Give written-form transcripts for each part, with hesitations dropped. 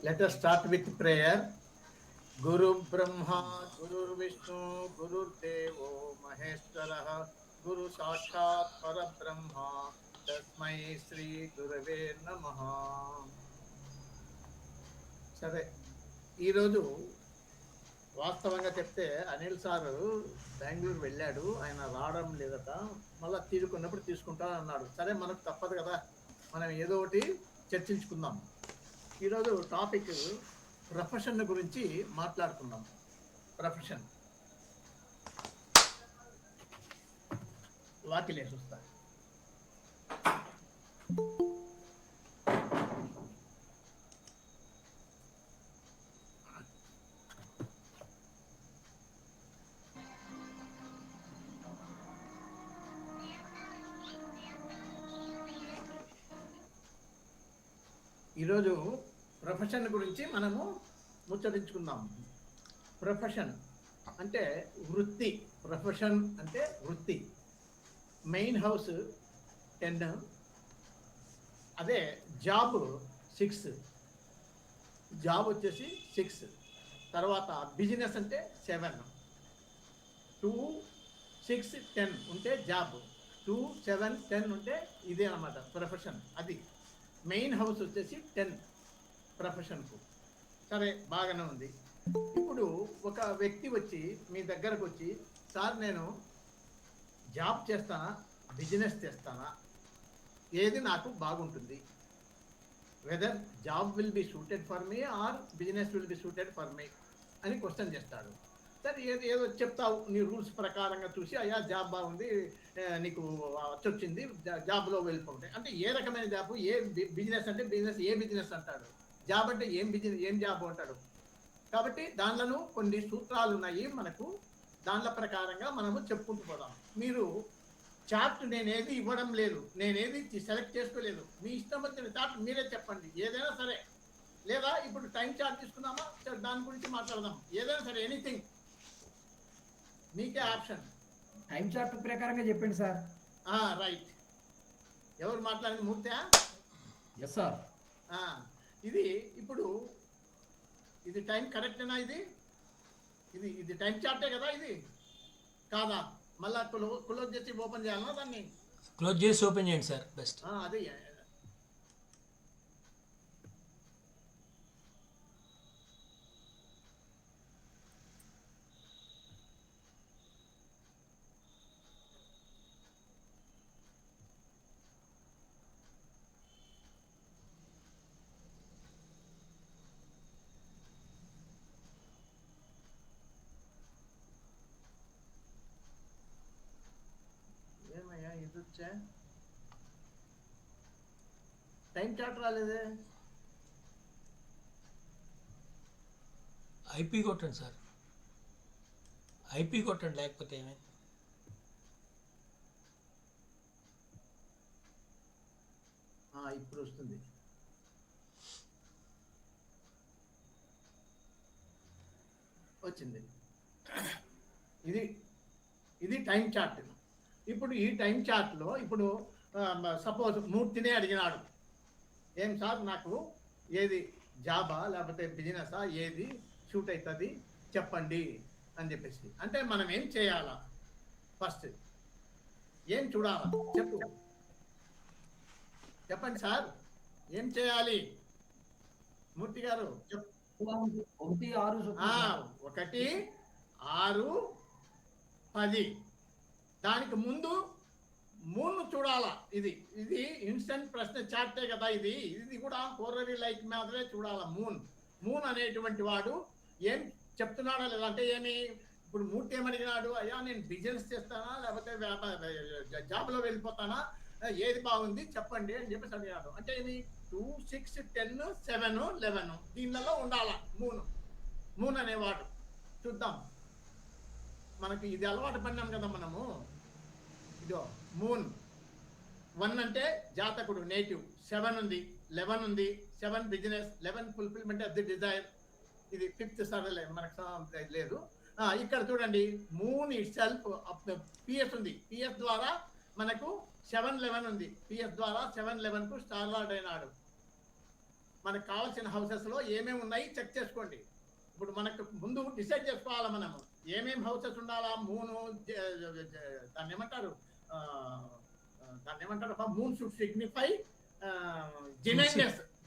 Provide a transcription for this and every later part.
Let us start with prayer. Guru Brahma, Guru Vishnu, Guru Devo Maheshwara, Guru Sakshat Parabrahma, Tasmai Sri Gurave Namaha. సరే, ఈరోజు వాస్తవంగా చెప్తే Anil sir Bengaluru వెళ్ళాడు, ఆయన రావడం లేదట, మళ్ళీ తీరుకున్నప్పుడు తీసుకుంటా అన్నాడు. సరే, మనకు తప్పదు కదా, మనం ఏదో ఒకటి చర్చించుకుందాం. ఈరోజు టాపిక్ ప్రొఫెషన్ గురించి మాట్లాడుకుందాం. ప్రొఫెషన్ వాకిలేసి వస్తా. ఈరోజు ప్రొఫెషన్ గురించి మనము ముచ్చరించుకుందాం. ప్రొఫెషన్ అంటే వృత్తి. ప్రొఫెషన్ అంటే వృత్తి. మెయిన్ హౌస్ 10, అదే జాబ్ 6, జాబ్ వచ్చేసి 6. తర్వాత బిజినెస్ అంటే 7. 2, 6, 10 ఉంటే జాబ్, 2, 7, 10 ఉంటే ఇదే అన్నమాట ప్రొఫెషన్. అది మెయిన్ హౌస్ వచ్చేసి 10 ప్రొఫెషన్కు. సరే, బాగానే ఉంది. ఇప్పుడు ఒక వ్యక్తి వచ్చి మీ దగ్గరకు వచ్చి, సార్ నేను జాబ్ చేస్తానా, బిజినెస్ చేస్తానా, ఏది నాకు బాగుంటుంది, whether job will be suited for me or business will be suited for me అని క్వశ్చన్ చేస్తాడు. సరే, ఏదో చెప్తావు నీ రూల్స్ ప్రకారంగా చూసి, అయ్యా జాబ్ బాగుంది, నీకు వచ్చింది, జాబ్లో వెళ్ళిపోతాయి అంటే ఏ రకమైన జాబ్, ఏ బిజినెస్ అంటే బిజినెస్, ఏ బిజినెస్ అంటాడు, జాబ్ అంటే ఏం బిజినెస్, ఏం జాబ్ అంటాడు. కాబట్టి దానిలో కొన్ని సూత్రాలు ఉన్నాయి మనకు, దానిల ప్రకారంగా మనము చెప్పుకుంటూ పోదాం. మీరు చార్ట్ నేనేది ఇవ్వడం లేదు, నేనేది సెలెక్ట్ చేసుకోలేదు, మీ ఇష్టం వచ్చిన చార్ట్ మీరే చెప్పండి, ఏదైనా సరే. లేదా ఇప్పుడు టైం చార్ట్ తీసుకుందామా, దాని గురించి మాట్లాడదాం, ఏదైనా సరే, ఎనీథింగ్ మీకే ఆప్షన్. టైం చార్ట్ ప్రకారంగా చెప్పండి సార్. రైట్. ఎవరు మాట్లాడింది? మూర్తి? Yes sir. ఇది ఇప్పుడు ఇది టైం కరెక్టేనా? ఇది టైం చార్టే కదా, ఇది కాదా? మళ్ళా క్లోజ్ చేసి ఓపెన్ చేయాలన్నా దాన్ని? క్లోజ్ చేసి ఓపెన్ చేయండి సార్, బెస్ట్. అదే ఇది వచ్చా, టైం చార్ట్ రాలేదే. ఐపీ కొట్టండి సార్, ఐపీ కొట్టండి, లేకపోతే ఏమైంది? ఇప్పుడు వస్తుంది. వచ్చింది. ఇది టైం చార్ట్. ఇప్పుడు ఈ టైం చార్ట్లో ఇప్పుడు సపోజ్ మూర్తినే అడిగినాడు, ఏం సార్ నాకు ఏది జాబా లేకపోతే బిజినెసా, ఏది షూట్ అవుతుంది చెప్పండి అని చెప్పేసి. అంటే మనం ఏం చేయాలా, ఫస్ట్ ఏం చూడాలా చెప్పండి సార్, ఏం చేయాలి మూర్తి గారు? 1, 6, 10. దానికి ముందు 3 చూడాలా. ఇది ఇన్స్టెంట్ ప్రశ్న చార్టే కదా, ఇది కూడా కోరరీ లైక్ మాత్రమే చూడాలా. మూన్ అనేటువంటి వాడు ఏం చెప్తున్నాడా లేదా అంటే ఏమి, ఇప్పుడు మూర్తి ఏమడిగినాడు, అయ్యా నేను బిజినెస్ చేస్తానా లేకపోతే జాబ్లో వెళ్ళిపోతానా, ఏది బాగుంది చెప్పండి అని చెప్పేసి అడిగాడు. అంటే ఏమి 2, 6, 10, 7, 11 దీనిలో ఉండాలా మూన్ అనేవాడు. చూద్దాం, మనకి ఇది అలవాటు పడినాం కదా మనము. ఇదో మూన్ 1 అంటే జాతకుడు, నేటివ్. 7 ఉంది, 11 ఉంది, 7 business, 11 fulfilment of the Dzire. ఇది 5th సరలే, మనకు లేదు. ఇక్కడ చూడండి, మూన్ ఇట్ సెల్ఫ్ పిఎస్ ఉంది, పిఎస్ ద్వారా మనకు 7-11 ఉంది. పిఎస్ ద్వారా 7-11 కు స్టార్ లార్డ్ అయినాడు. మనకు కావాల్సిన హౌసెస్ లో ఏమేమి ఉన్నాయి చెక్ చేసుకోండి. ఇప్పుడు మనకు ముందు డిసైడ్ చేసుకోవాలా మనము ఏమేమి హౌసెస్ ఉండాలా. మూను దాన్ని ఏమంటారు మూన్ షుడ్ సిగ్నిఫై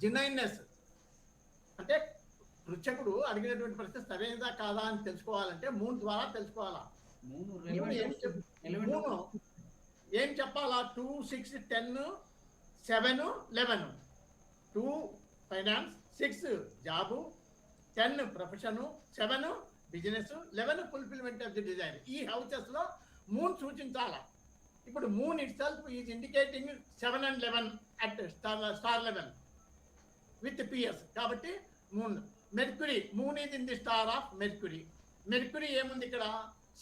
జినైన్నెస్. అంటే పృచ్ఛకుడు అడిగినటువంటి ప్రశ్న సరైనదా కాదా అని తెలుసుకోవాలంటే మూన్ ద్వారా తెలుసుకోవాలా. మూన్ ఏం చెప్పాలా? 2, 6, 10, 7, 11. 2 finance, 6 job, 10 profession, 7 business, 11 fulfilment of the design. ఈ హౌసెస్ లో మూన్ సూచించాలా. ఇప్పుడు moon itself is indicating 7 and 11 at star level with P. కాబట్టి moon Mercury, moon is in the star of Mercury. Mercury ఏముంది ఇక్కడ?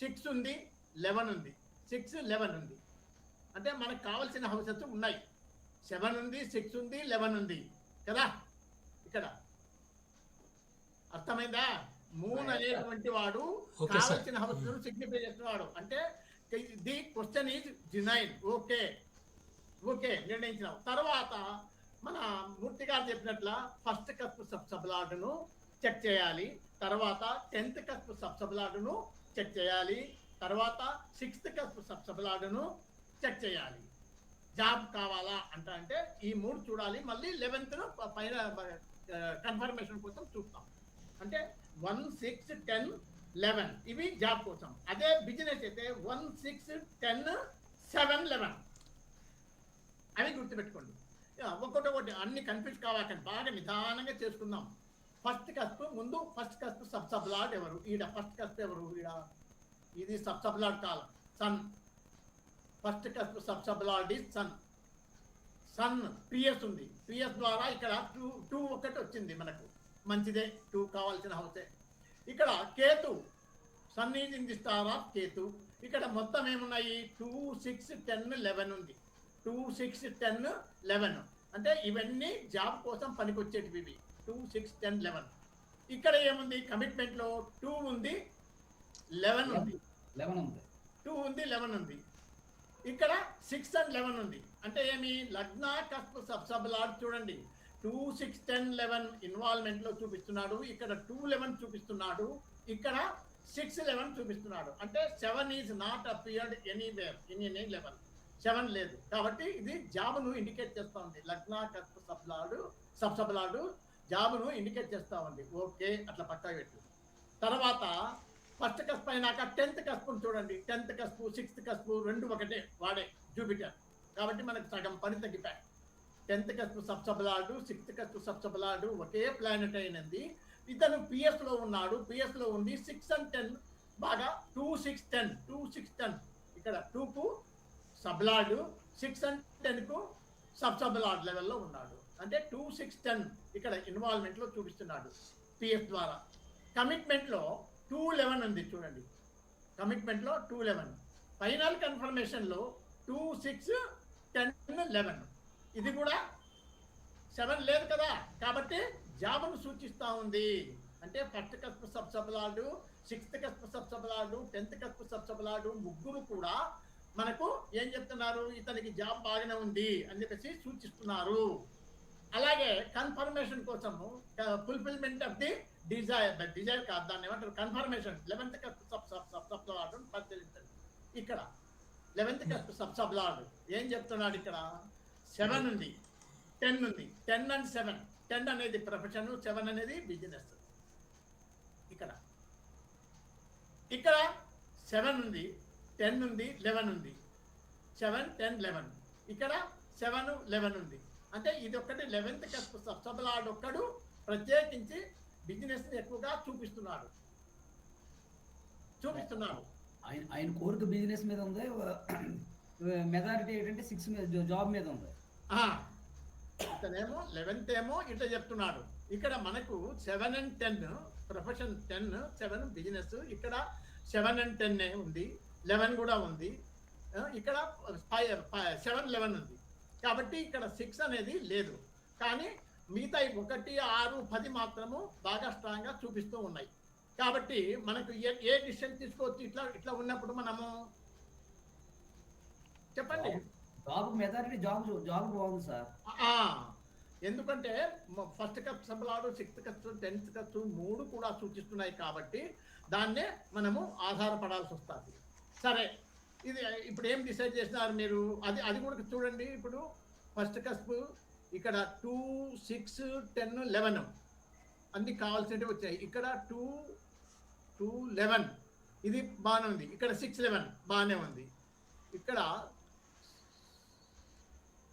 6 ఉంది, 11 ఉంది. 6, 11 ఉంది. అంటే మనకు కావాల్సిన హౌసెస్ ఉన్నాయి. 7 ఉంది, 6 ఉంది, 11 ఉంది కదా. ఇక్కడ అర్థమైందా? మూన్ అనేటువంటి వాడు కావాల్సిన హౌసెస్ సిగ్నిఫై చేస్తున్నవాడు. అంటే ది క్వశ్చన్ ఈజ్ డినైన్. ఓకే నిర్ణయించినాం. తర్వాత మన మూర్తి గారు చెప్పినట్ల ఫస్ట్ కస్ప్ సబ్సబ్లార్డును చెక్ చేయాలి. తర్వాత 10th కస్ప్ సబ్సబ్లార్డును చెక్ చేయాలి. తర్వాత 6th కస్ప్ సబ్సబ్లార్డును చెక్ చేయాలి. జాబ్ కావాలా అంటే ఈ 3 చూడాలి. మళ్ళీ 11th పైన కన్ఫర్మేషన్ కోసం చూస్తాం. అంటే 1, 6, 10, 11 ఇవి జాబ్ కోసం. అదే బిజినెస్ అయితే 1, 6, 10, 7, 11 అవి గుర్తుపెట్టుకోండి. ఒక్కొక్కటి అన్ని కన్ఫ్యూజ్ కావాలని బాగా నిదానంగా చేసుకుందాం. ఫస్ట్ కస్ప్ ముందు ఫస్ట్ కస్ప్ సబ్సబ్లార్డ్ ఎవరు? ఈడ ఫస్ట్ కస్ప్ ఎవరు? ఈడ ఇది సబ్సబ్లార్డ్ కాలం sun. First cusp sub sub lord is sun. Sun P ఉంది. పిఎస్ ద్వారా ఇక్కడ 2 ఒకటి వచ్చింది మనకు. మంచిదే, 2 కావాల్సిన హౌసే. ఇక్కడ Ketu, sun is in the star of Ketu. ఇక్కడ మొత్తం ఏమున్నాయి? 2, 6, 10, 11 ఉంది. 2, 6, 10, 11 అంటే ఇవన్నీ జాబ్ కోసం పనికొచ్చేటివి ఇవి. 2, 6, 10, 11. ఇక్కడ ఏముంది? కమిట్మెంట్ లో 2 ఉంది, 11 ఉంది. 2 ఉంది, 11 ఉంది. ఇక్కడ 6 and 11 ఉంది. అంటే ఏమి? లగ్న కస్ప్ సబ్సబ్లార్డ్ చూడండి. 2, 6, 10, 11 ఇన్వాల్వ్మెంట్ లో చూపిస్తున్నాడు. ఇక్కడ 2, 11 చూపిస్తున్నాడు. ఇక్కడ 6, 11 చూపిస్తున్నాడు. అంటే 7 is not appeared anywhere in any level. 7 లేదు. కాబట్టి ఇది జాబ్ను ఇండికేట్ చేస్తా ఉంది. లగ్న కస్ప్ సబ్సబ్లార్డు జాబ్ను ఇండికేట్ చేస్తా ఉంది. ఓకే, అట్లా పక్కా పెట్టు. తర్వాత ఫస్ట్ కస్ప్ అయినాక 10th కస్ప్ చూడండి. 10th కస్ప్, 6th కస్ప్ రెండు ఒకటే వాడే జూపిటర్. కాబట్టి మనకు సగం పని తగ్గిపోయాయి. 10th cusp sub sub lord, 6th cusp సబ్సబ్లార్డు ఒకే ప్లానెట్ అయినది. ఇతను పిఎస్ లో ఉన్నాడు. పిఎస్ లో ఉండి 6 and 10 బాగా 2, 6, 10 2, 6, 10 ఇక్కడ 2 కు సబ్లార్డు, 6 and 10 కు సబ్సబ్లార్డ్ లెవెల్లో ఉన్నాడు. అంటే 2, 6, 10 ఇక్కడ ఇన్వాల్వ్మెంట్ లో చూపిస్తున్నాడు పిఎస్ ద్వారా. కమిట్మెంట్ లో 2, 11 ఉంది చూడండి. కమిట్మెంట్ లో 2, 11. ఫైనల్ కన్ఫర్మేషన్ లో 2, 6, 10, 11 ఇది కూడా 7 లేదు కదా. కాబట్టి జాబ్ను సూచిస్తా ఉంది. అంటే first cusp sub sub lord, 6th cusp sub sub lord, 10th cusp sub sub lord ముగ్గురు కూడా మనకు ఏం చెప్తున్నారు? ఇతనికి జాబ్ బాగానే ఉంది అని చెప్పేసి సూచిస్తున్నారు. అలాగే కన్ఫర్మేషన్ కోసము ఫుల్ఫిల్మెంట్ ఆఫ్ ది డిజైర్ కాదు, దాన్ని ఏమంటారు? కన్ఫర్మేషన్ 11th కస్ప్ సబ్సబ్లార్డు పరిశీలించండి. ఇక్కడ 11th కస్ప్ సబ్సబ్లార్డు ఏం చెప్తున్నాడు? ఇక్కడ 7 ఉంది, 10 ఉంది. 10 and 7. 10 అనేది ప్రొఫెషన్, 7 అనేది బిజినెస్. ఇక్కడ 7 ఉంది, 10 ఉంది, 11 ఉంది. 7, 10, 11 ఇక్కడ 7, 11 ఉంది. అంటే ఇది ఒక్కటి 11th కస్ప్ సబ్సబ్లార్డ్ ఒక్కడు ప్రత్యేకించి బిజినెస్ ఎక్కువగా చూపిస్తున్నాడు. ఆయన కోరిక బిజినెస్ మీద ఉంది. మెజారిటీ ఏంటంటే 6 మీద, జాబ్ మీద ఉంది. ఇతనేమో 11th ఏమో ఇట్లా చెప్తున్నాడు. ఇక్కడ మనకు 7 and 10 ప్రొఫెషన్, 10, 7 బిజినెస్. ఇక్కడ 7 and 10 ఉంది, 11 కూడా ఉంది. ఇక్కడ 7, 11 ఉంది. కాబట్టి ఇక్కడ 6 అనేది లేదు. కానీ మిగతా 1, 6, 10 మాత్రము బాగా స్ట్రాంగ్ గా చూపిస్తూ ఉన్నాయి. కాబట్టి మనకు ఏ డిసిషన్ తీసుకోవచ్చు ఇట్లా ఉన్నప్పుడు మనము? చెప్పండి. జాబ్ మెథారిటీ జాబ్ బాగుంది సార్. ఆ, ఎందుకంటే first cup సబ్లాడు, sixth cups, 10th cups 3 కూడా సూచిస్తున్నాయి కాబట్టి దాన్నే మనము ఆధారపడాల్సి వస్తుంది. సరే, ఇది ఇప్పుడు ఏం డిసైడ్ చేసినారు మీరు? అది అది కూడా చూడండి. ఇప్పుడు ఫస్ట్ కప్ ఇక్కడ 2, 6, 10, 11 అన్ని కావాల్సినవి వచ్చాయి. ఇక్కడ 2, 2, 11 ఇది బాగానే ఉంది. ఇక్కడ 6, 11 బాగానే ఉంది. ఇక్కడ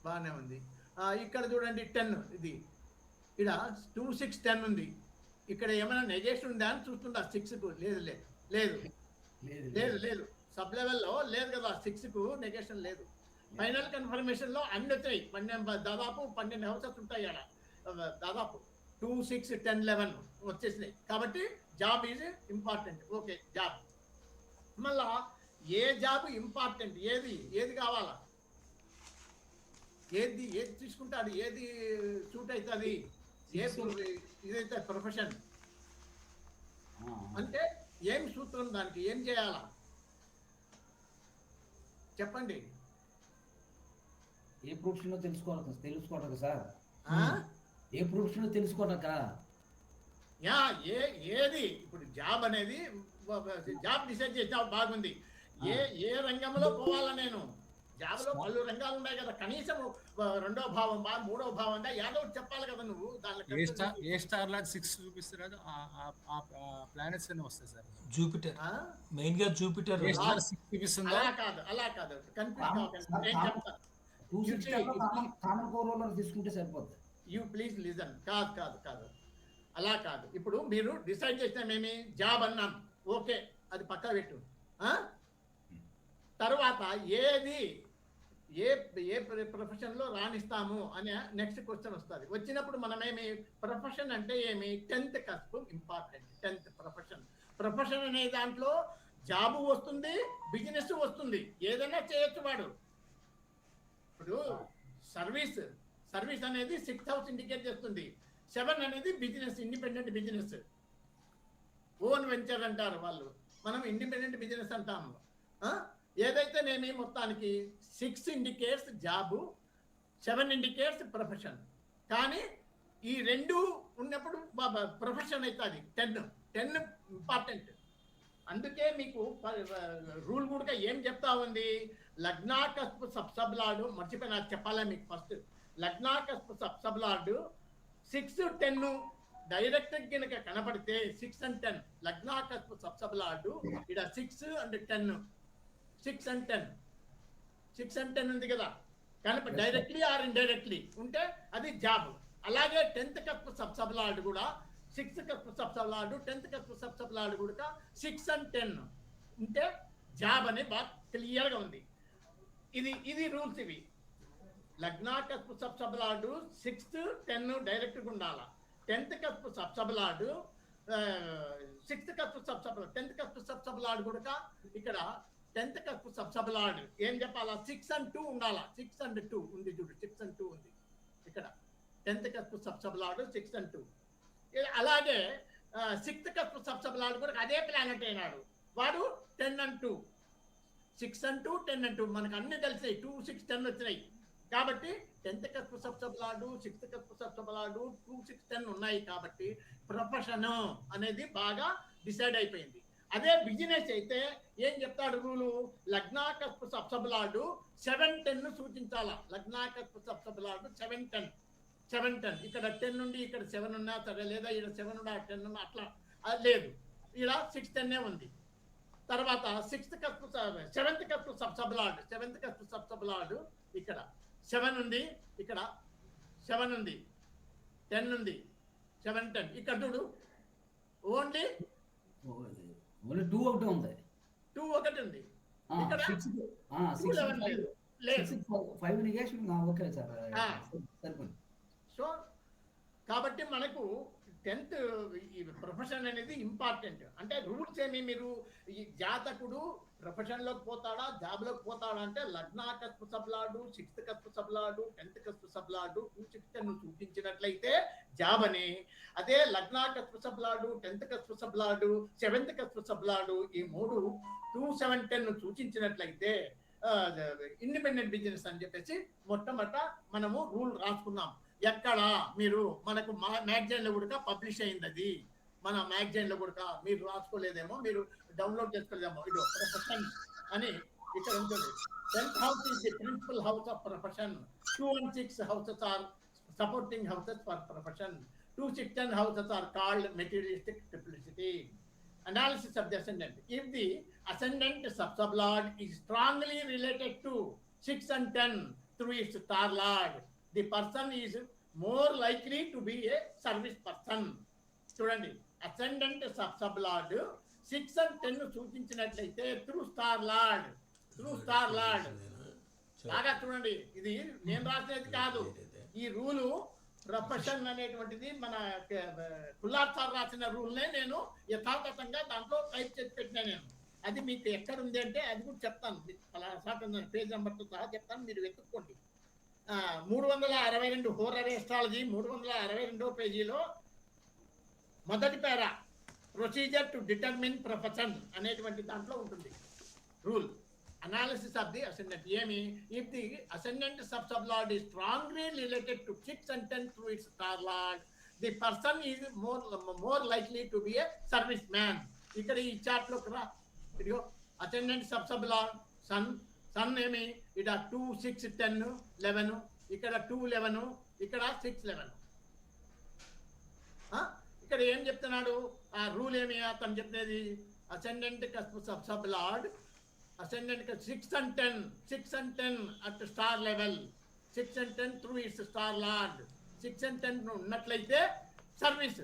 బాగానే ఉంది. ఇక్కడ చూడండి 10 ఇది. ఇక్కడ 2, 6, 10 ఉంది. ఇక్కడ ఏమైనా నెగేషన్ ఉందా అని చూస్తుందా 6కు? లేదు లేదు లేదు లేదు లేదు. సబ్ లెవెల్లో లేదు కదా, 6కు నెగేషన్ లేదు. ఫైనల్ కన్ఫర్మేషన్ లో అన్ని వచ్చాయి. దాదాపు 12 హౌసెస్ ఉంటాయి అక్కడ. దాదాపు 2, 6, 10, 11 వచ్చేసినాయి. కాబట్టి job is important. Okay, job. మళ్ళా ఏ జాబ్ ఇంపార్టెంట్, ఏది కావాలా, ఏది తీసుకుంటాడు, ఏది సూట్ అవుతుంది, ఇదైతే ప్రొఫెషన్ అంటే ఏం సూత్రం, దానికి ఏం చేయాలా చెప్పండి. ఏ ప్రొఫెషన్లో తెలుసుకోవటం సార్? ఏ ప్రొఫెషన్లో తెలుసుకోవటక? ఏది ఇప్పుడు జాబ్ అనేది జాబ్ డిసైడ్ చేసావు, బాగుంది. ఏ రంగంలో పోవాలా? నేను జాబ్లో పలు రంగాలు ఉన్నాయి కదా, కనీసం 2వ భావం, 3వ భావం యాదో చెప్పాలి కదా నువ్వు. దాంట్లో ఏ స్టార్ లాగా 6 చూపిస్తారు, ఆ ప్లానెట్స్ అన్ని వస్తాయి సార్. జూపిటర్ మెయిన్ గా జూపిటర్ చూపిస్తుందా? అలా కాదు కన్ఫ్యూజ్ కామన్ కోర్ రోలర్ తీసుకుంటే సరిపోతుంది. You please listen. కాదు అలా కాదు. ఇప్పుడు మీరు డిసైడ్ చేసినామేమి, జాబ్ అన్నాం, ఓకే, అది పక్కా పెట్టు. తర్వాత ఏ ప్రొఫెషన్లో రాణిస్తాము అనే నెక్స్ట్ క్వశ్చన్ వస్తుంది. వచ్చినప్పుడు మనమేమి, ప్రొఫెషన్ అంటే ఏమి, 10th cusp important. 10th profession అనే దాంట్లో జాబు వస్తుంది, బిజినెస్ వస్తుంది, ఏదైనా చేయొచ్చు వాడు. ఇప్పుడు సర్వీస్ అనేది 6th హౌస్ ఇండికేట్ చేస్తుంది. 7 అనేది business, independent business, own venture అంటారు వాళ్ళు, మనం ఇండిపెండెంట్ బిజినెస్ అంటాము. ఏదైతేనేమి మొత్తానికి 6 ఇండికేట్స్ జాబు, 7 ఇండికేట్స్ ప్రొఫెషన్. కానీ ఈ 2 ఉన్నప్పుడు ప్రొఫెషన్ అవుతుంది. 10 ఇంపార్టెంట్. అందుకే మీకు రూల్ కూడా ఏం చెప్తా ఉంది, లగ్నాకస్ప్ సబ్సబ్లాడు, మర్చిపోయినా చెప్పాలా మీకు ఫస్ట్. లగ్నాకస్ప్ సబ్సబ్లాడు 6, 10 డైరెక్ట్ కనుక కనపడితే 6 and 10 లగ్నాకస్ప్ సబ్సబ్లాడు. ఇక్కడ 6 and 10, 6 and 10 ఉంది కదా, కనుక డైరెక్ట్లీ ఆర్ ఇండైరెక్ట్లీ ఉంటే అది జాబ్. అలాగే 10th కస్ప్ సబ్సబ్లాడు కూడా 6th cusp sub sub lord, 10th cusp sub sub lord కూడా 6 and 10 ఉంటే జాబ్ అని బాగా క్లియర్గా ఉంది. ఇది రూల్స్ ఇవి. లగ్నాకస్ప్ సబ్సబ్లాడు 6th, 10 డైరెక్ట్గా ఉండాల. 10th cusp sub sub lord 6th cusp sub sub lord, 10th cusp sub sub lord కూడా ఇక్కడ 10th కస్ప్ సబ్సబ్లాడు ఏం చెప్పాలా, 6 and 2 ఉండాలా. 6 and 2 ఉంది చూడు, 6 and 2 ఉంది ఇక్కడ. 10th cusp సబ్సబ్లాడు 6 and 2. అలాగే 6th కస్ప్ సబ్సబ్లాడు కూడా అదే ప్లానెట్ అయినాడు, వాడు 10 and 2, 6 and 2, 10 and 2 మనకు అన్ని కలిసాయి. 2, 6, 10 వచ్చినాయి కాబట్టి 10th cusp sub sub lord, 6th cusp సబ్సబ్లాడు, 2, 6, 10 ఉన్నాయి కాబట్టి ప్రొఫెషన్ అనేది బాగా డిసైడ్ అయిపోయింది. అదే బిజినెస్ అయితే ఏం చెప్తాడు రూలు, లగ్నాకస్ప్ సబ్సబ్లాడు 7, 10 సూచించాలా. లగ్నాకస్ప్ సబ్సబ్లాడు 7, 10 ఇక్కడ 10 నుండి ఇక్కడ 7 ఉన్నా సరే, లేదా ఇక్కడ 7 ఉన్నా 10 ఉన్నా అట్లా లేదు. ఇక్కడ 6, 10 ఉంది. తర్వాత 7th కస్ప్ సబ్సబ్లాడు, 7th కస్ప్ సబ్సబ్లాడు ఇక్కడ 7 ఉంది, ఇక్కడ 7 ఉంది, 10 ఉంది, 7, 10 ఇక్కడ చూడు, ఓన్లీ 2 ఒకటి ఉంది, 2 ఒకటి ఉంది. ఇక్కడ 2, 11 లేదు. 5 నెగేషన్ ఓకే సార్, సరిపోయింది. సో కాబట్టి మనకు 10th ఈ ప్రొఫెషన్ అనేది ఇంపార్టెంట్. అంటే రూల్స్ ఏమి, మీరు ఈ జాతకుడు ప్రొఫెషన్లోకి పోతాడా, జాబ్లోకి పోతాడా అంటే లగ్నాకస్ప్ sub lord, 6th cusp sub lord, 10th cusp sub lord 2, 6, 10 చూపించినట్లయితే జాబ్ అని. అదే లగ్నాకస్ప్ సబ్లాడు, 10th కస్ప్ సబ్లాడు, 7th కస్ప్ సబ్లాడు ఈ 3 2, 7, 10 సూచించినట్లయితే ఇండిపెండెంట్ బిజినెస్ అని చెప్పేసి మొట్టమొదట మనము రూల్ రాసుకున్నాం. ఎక్కడ మీరు మనకు మ్యాగజైన్లో కూడా పబ్లిష్ అయింది అది, మన మ్యాగజైన్లో కూడా మీరు రాసుకోలేదేమో, మీరు డౌన్లోడ్ చేసుకోలేదేమో. ఇది ప్రొఫెషన్ అని ఇక్కడ ఉంటుంది. 10th house is the principal house of profession. 2 and 6 houses are supporting houses for profession. 2, 6 and houses are called materialistic triplicity. Analysis of the ascendant. If the ascendant sub-sublord is strongly related to 6 and 10 through its star lord, the person is more likely to be a service person. చూడండి, ascendant sub sub lord 6 and 10 సూచించినట్లయితే through star lord బాగా చూడండి, ఇది నేను రాసినది కాదు. ఈ rule profession అనేటువంటిది మన కుల్లార్ సార్ రాసిన రూల్నే నేను యథాతథంగా దాంట్లో టైప్ చేసి పెట్టినా నేను. అది మీకు ఎక్కడ ఉంది అంటే అది కూడా చెప్తాను, పేజ్ నెంబర్తో సహా చెప్తాను, మీరు వెతుక్కోండి. 362 హోరర్ ఎస్ట్రాలజీ 362వ పేజీలో మొదటి పేరా ప్రొసీజర్ టు డిటర్మిన్ ప్రొఫెషన్ అనేటువంటి దాంట్లో ఉంటుంది rule. Analysis of the ascendant ఏమి, if the ascendant sub sub lord is strongly related to 6 and 10 through its star lord, the person is more likely to be a service man. ఇక్కడ ఈ chart లో రా, ఇదిగో ascendant sub-sublord sun ఏమి, ఇక్కడ 2, 6, 10, 11, ఇక్కడ 2, 11, ఇక్కడ 6, 11. ఇక్కడ ఏం చెప్తున్నాడు ఆ రూల్ ఏమి, అతను చెప్పేది ascendant sub-sublord ascendant 6 and 10 at star level, 6 and 10 through its star lord, 6 and 10 ఉన్నట్లయితే సర్వీస్.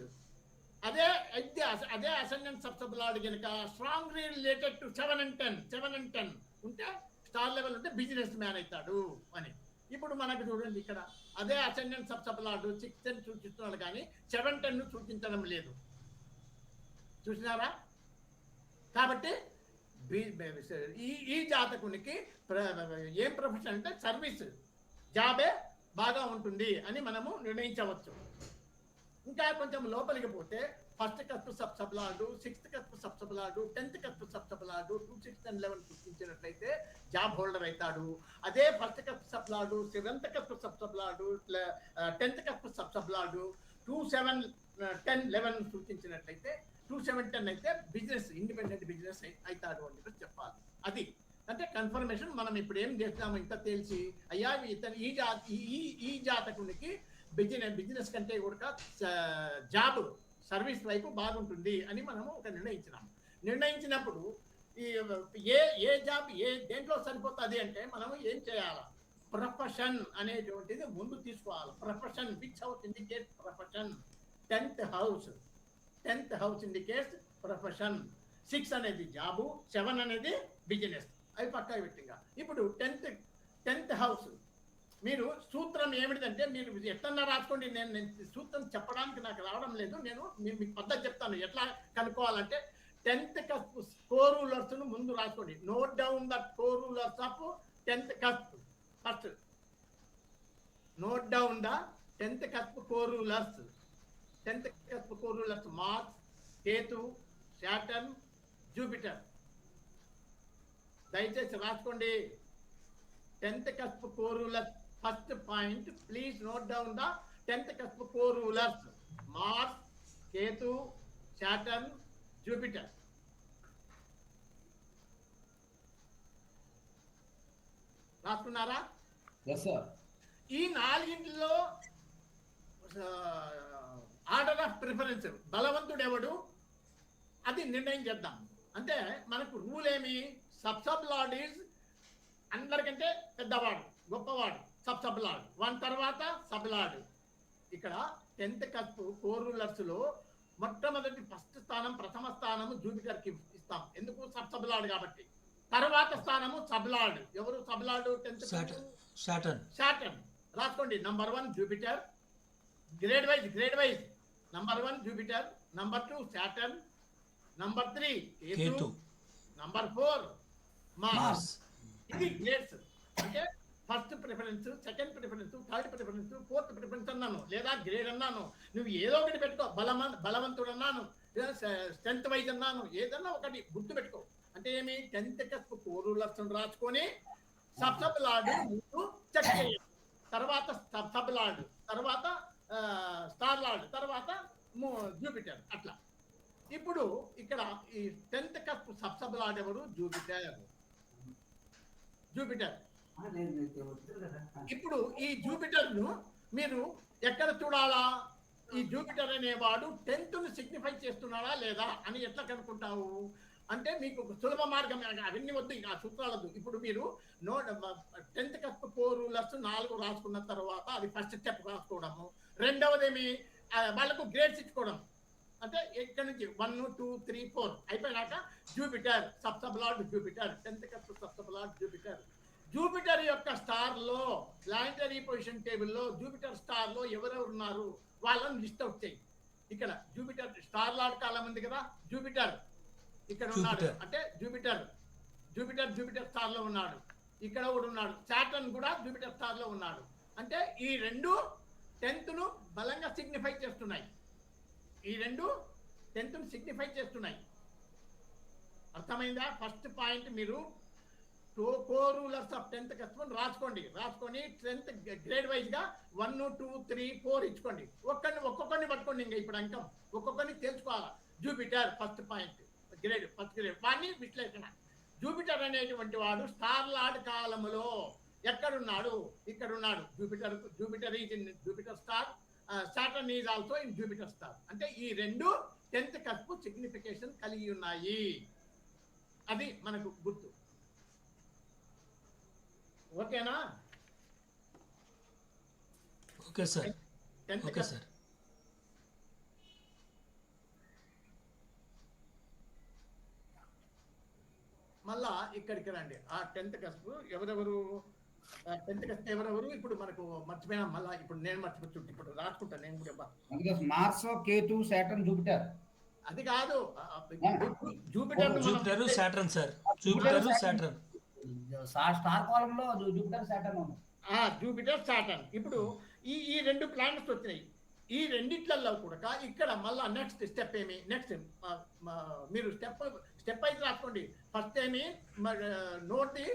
అదే అసెండెంట్ సబ్-సబ్లార్డ్ కనుక స్ట్రాంగ్లీ రిలేటెడ్ టు 7 and 10 ఉంటే స్టార్ లెవెల్ ఉంటే బిజినెస్ మ్యాన్ అవుతాడు అని. ఇప్పుడు మనకు చూడండి, ఇక్కడ అదే అసెండెంట్ సబ్-సబ్లార్డ్ 6, 10 సూచిస్తున్నాడు కానీ 7, 10 సూచించడం లేదు, చూసినారా? కాబట్టి ఈ జాతకునికి ఏం ప్రొఫెషన్ అంటే సర్వీస్ జాబే బాగా ఉంటుంది అని మనము నిర్ణయించవచ్చు. ఇంకా కొంచెం లోపలికి పోతే first cusp sub sub lord, 6th cusp sub sub lord, 10th cusp sub sub lord 2, 6 and 11 సూచించినట్లయితే జాబ్ హోల్డర్ అవుతాడు. అదే first cusp sub sub lord, 7th cusp sub sub lord, 10th cusp sub sub lord 2, 7, 10, 11 సూచించినట్లయితే 2, 7, 10 అయితే బిజినెస్ ఇండిపెండెంట్ బిజినెస్ అవుతాడు అని చెప్పి చెప్పాలి. అది అంటే కన్ఫర్మేషన్. మనం ఇప్పుడు ఏం చేస్తాము ఇంత తెలిసి, అయ్యా ఇతను ఈ జాతకునికి బిజినెస్ కంటే కూడా జాబ్ సర్వీస్ వైపు బాగుంటుంది అని మనము ఒక నిర్ణయించినప్పుడు ఏ జాబ్ దేంట్లో సరిపోతుంది అంటే మనము ఏం చేయాలి, ప్రొఫెషన్ అనేటువంటిది ముందు తీసుకోవాలి. Profession, which house indicates profession, 10th house indicates profession, 6 అనేది జాబు, 7 అనేది బిజినెస్. అవి పక్కా పెట్టిగా. ఇప్పుడు 10th హౌస్ మీరు సూత్రం ఏమిటిదంటే, మీరు ఎట్లన్నా రాసుకోండి, నేను సూత్రం చెప్పడానికి నాకు రావడం లేదు, నేను మీకు పద్ధతి చెప్తాను ఎట్లా కనుక్కోవాలంటే. 10th కస్ప్ స్కోర్ రూలర్స్ ముందు రాసుకోండి. Note down the score rulers of 10th cusp. First note down the 10th cusp core rulers. 10th cusp core rulers Mars, Ketu, Saturn, Jupiter. దయచేసి రాసుకోండి. 10th cusp core rulers. First point, please note down the 10th cusp core rulers: Mars, Ketu, Saturn, Jupiter. రాసుకున్నారా? Yes, sir. ఈ నాలుగింటిలో order of preference బలవంతుడు ఎవడు అది నిర్ణయం చేద్దాం. అంటే మనకు రూల్ ఏమి, సబ్ లార్డ్ ఈజ్ అందరికంటే పెద్దవాడు, గొప్పవాడు, సబ్ లార్డ్. 1 తర్వాత సబ్ లార్డ్. ఇక్కడ 10th కస్ప్ కోర్ రూలర్స్ లో మొట్టమొదటి ఫస్ట్ స్థానం, ప్రథమ స్థానము జూపిటర్ కి ఇస్తాం. ఎందుకు? సబ్ లార్డ్ కాబట్టి. తర్వాత స్థానము సబ్ లార్డ్. ఎవరు సబ్ లార్డ్? 10th Saturn. రాసుకోండి. Number 1 Jupiter, grade wise. Number 1 Jupiter, number 2 Saturn, number 3 Ketu, number 4 Mars. ఇది గ్రేడ్స్. అంటే first preference, second preference, third preference, fourth preference అన్నాను, లేదా గ్రేడ్ అన్నాను. నువ్వు ఏదో ఒకటి పెట్టుకో. బలవంతుడు అన్నాను, స్ట్రెంత్ వైజ్ అన్నాను, ఏదన్నా ఒకటి గుర్తు పెట్టుకో. అంటే ఏమి? 10th కస్ప్ కోర్ రూలర్స్ రాసుకొని సబ్ లార్డ్ ముందు చెక్ చేయండి, తర్వాత సబ్ లార్డ్, తర్వాత స్టార్ లార్డ్, తర్వాత జూపిటర్. అట్లా ఇప్పుడు ఇక్కడ ఈ 10th కప్ సబ్ లార్డ్ ఎవరు? జూపిటర్. జూపిటర్. ఇప్పుడు ఈ జూపిటర్ ను మీరు ఎక్కడ చూడాలా? ఈ జూపిటర్ అనేవాడు 10th ను సిగ్నిఫై చేస్తున్నాడా లేదా అని ఎట్లా కనుక్కుంటావు అంటే మీకు ఒక సులభ మార్గం. అవన్నీ వద్దు, ఆ సూత్రాలదు. ఇప్పుడు మీరు 10th కప్ 4 రూలర్స్ 4 రాసుకున్న తర్వాత అది ఫస్ట్ స్టెప్ రాసుకోవడము. రెండవది ఏమి? వాళ్ళకు గ్రేడ్స్ ఇచ్చుకోవడం. అంటే ఇక్కడ నుంచి 1, 2, 3, 4 అయిపోయినాక Jupiter sub lord Jupiter, 10th cup sub lord Jupiter. Jupiter యొక్క స్టార్ లో ప్లానెటరీ పొజిషన్ టేబుల్లో జూపిటర్ స్టార్ లో ఎవరెవరు ఉన్నారు వాళ్ళని లిస్ట్ అవుట్ చేయి. ఇక్కడ జూపిటర్ స్టార్ లార్డ్ కాలం ఉంది కదా, జూపిటర్ ఇక్కడ ఉన్నాడు అంటే జూపిటర్ స్టార్ లో ఉన్నాడు. ఇక్కడ కూడా ఉన్నాడు. సాటర్న్ కూడా జూపిటర్ స్టార్ లో ఉన్నాడు. అంటే ఈ రెండు 10th ను బలంగా సిగ్నిఫై చేస్తున్నాయి. ఈ రెండు 10th ను సిగ్నిఫై చేస్తున్నాయి. అర్థమైందా? ఫస్ట్ పాయింట్ మీరు 4 రూలర్స్ ఆఫ్ 10th కస్టమర్ రాసుకొని 10th గ్రేడ్ వైజ్ గా 1, 2, 3, 4 ఇచ్చుకోండి. ఒక్కొక్కరిని పట్టుకోండి. ఇంకా ఇప్పుడు అంకం ఒక్కొక్కరిని తెలుసుకోవాలా. Jupiter first point grade, first grade వాడిని విశ్లేషణ. జూపిటర్ అనేటువంటి వాడు స్టార్ లార్డ్ కాలములో ఎక్కడున్నాడు? ఇక్కడ ఉన్నాడు. Jupiter is in Jupiter star, Saturn is also in Jupiter star. అంటే ఈ రెండు 10th కస్పు సిగ్నిఫికేషన్ కలిగి ఉన్నాయి. అది మనకు గుర్తు. ఓకేనా? Okay sir. Okay sir. మళ్ళా ఇక్కడికి రండి. ఆ 10th కస్పు ఎవరెవరు? 10th కస్పు ఎవరెవరు? ఇప్పుడు మనకు మర్చిపోయినా. మళ్ళా ఇప్పుడు నేను మర్చిపోతుంది. ఇప్పుడు రాసుకుంటాను నేను కూడా. Mars, Ketu, Saturn, Jupiter. అది కాదు, Jupiter Jupiter Saturn sir. Jupiter Saturn star కాలం లో జూపిటర్, సాటర్న్ ఉంది. Jupiter Saturn. ఇప్పుడు ఈ రెండు ప్లానెట్స్ వచ్చినాయి. ఈ రెండిట్లలో కూడా ఇక్కడ మళ్ళా నెక్స్ట్ స్టెప్ ఏమి? నెక్స్ట్ మీరు స్టెప్ అయితే రాసుకోండి. ఫస్ట్ ఏమి? Note the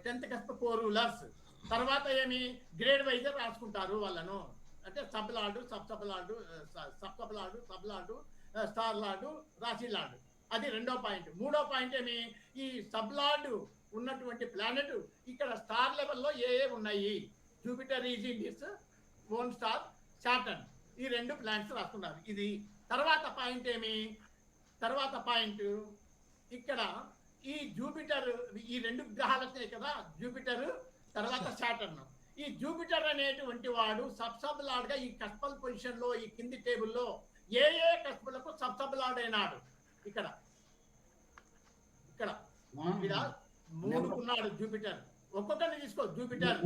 10th cusp 4 rulers. తర్వాత ఏమి? గ్రేడ్ వైజ్ రాసుకుంటారు వాళ్ళను. అంటే sub lord, sub lord, star lord, రాశి లార్డు. అది రెండో పాయింట్. మూడో పాయింట్ ఏమి? ఈ సబ్ లార్డు ఉన్నటువంటి ప్లానెట్ ఇక్కడ స్టార్ లెవెల్లో ఏ ఉన్నాయి? Jupiter is in this own star, Saturn. ఈ రెండు ప్లానెట్స్ రాస్తున్నారు. ఇది తర్వాత పాయింట్ ఏమి? తర్వాత పాయింట్ ఇక్కడ ఈ జూపిటర్, ఈ రెండు గ్రహాలు వచ్చాయి కదా, జూపిటర్ తర్వాత సాటర్న్. ఈ జూపిటర్ అనేటువంటి వాడు సబ్ లార్డ్ గా ఈ కస్పల్ పొజిషన్ లో, ఈ కింది టేబుల్లో ఏ కస్పలకు సబ్ లార్డ్ అయినాడు? ఇక్కడ 3 ఉన్నాడు జూపిటర్. ఒక్కొక్కరిని తీసుకో. జూపిటర్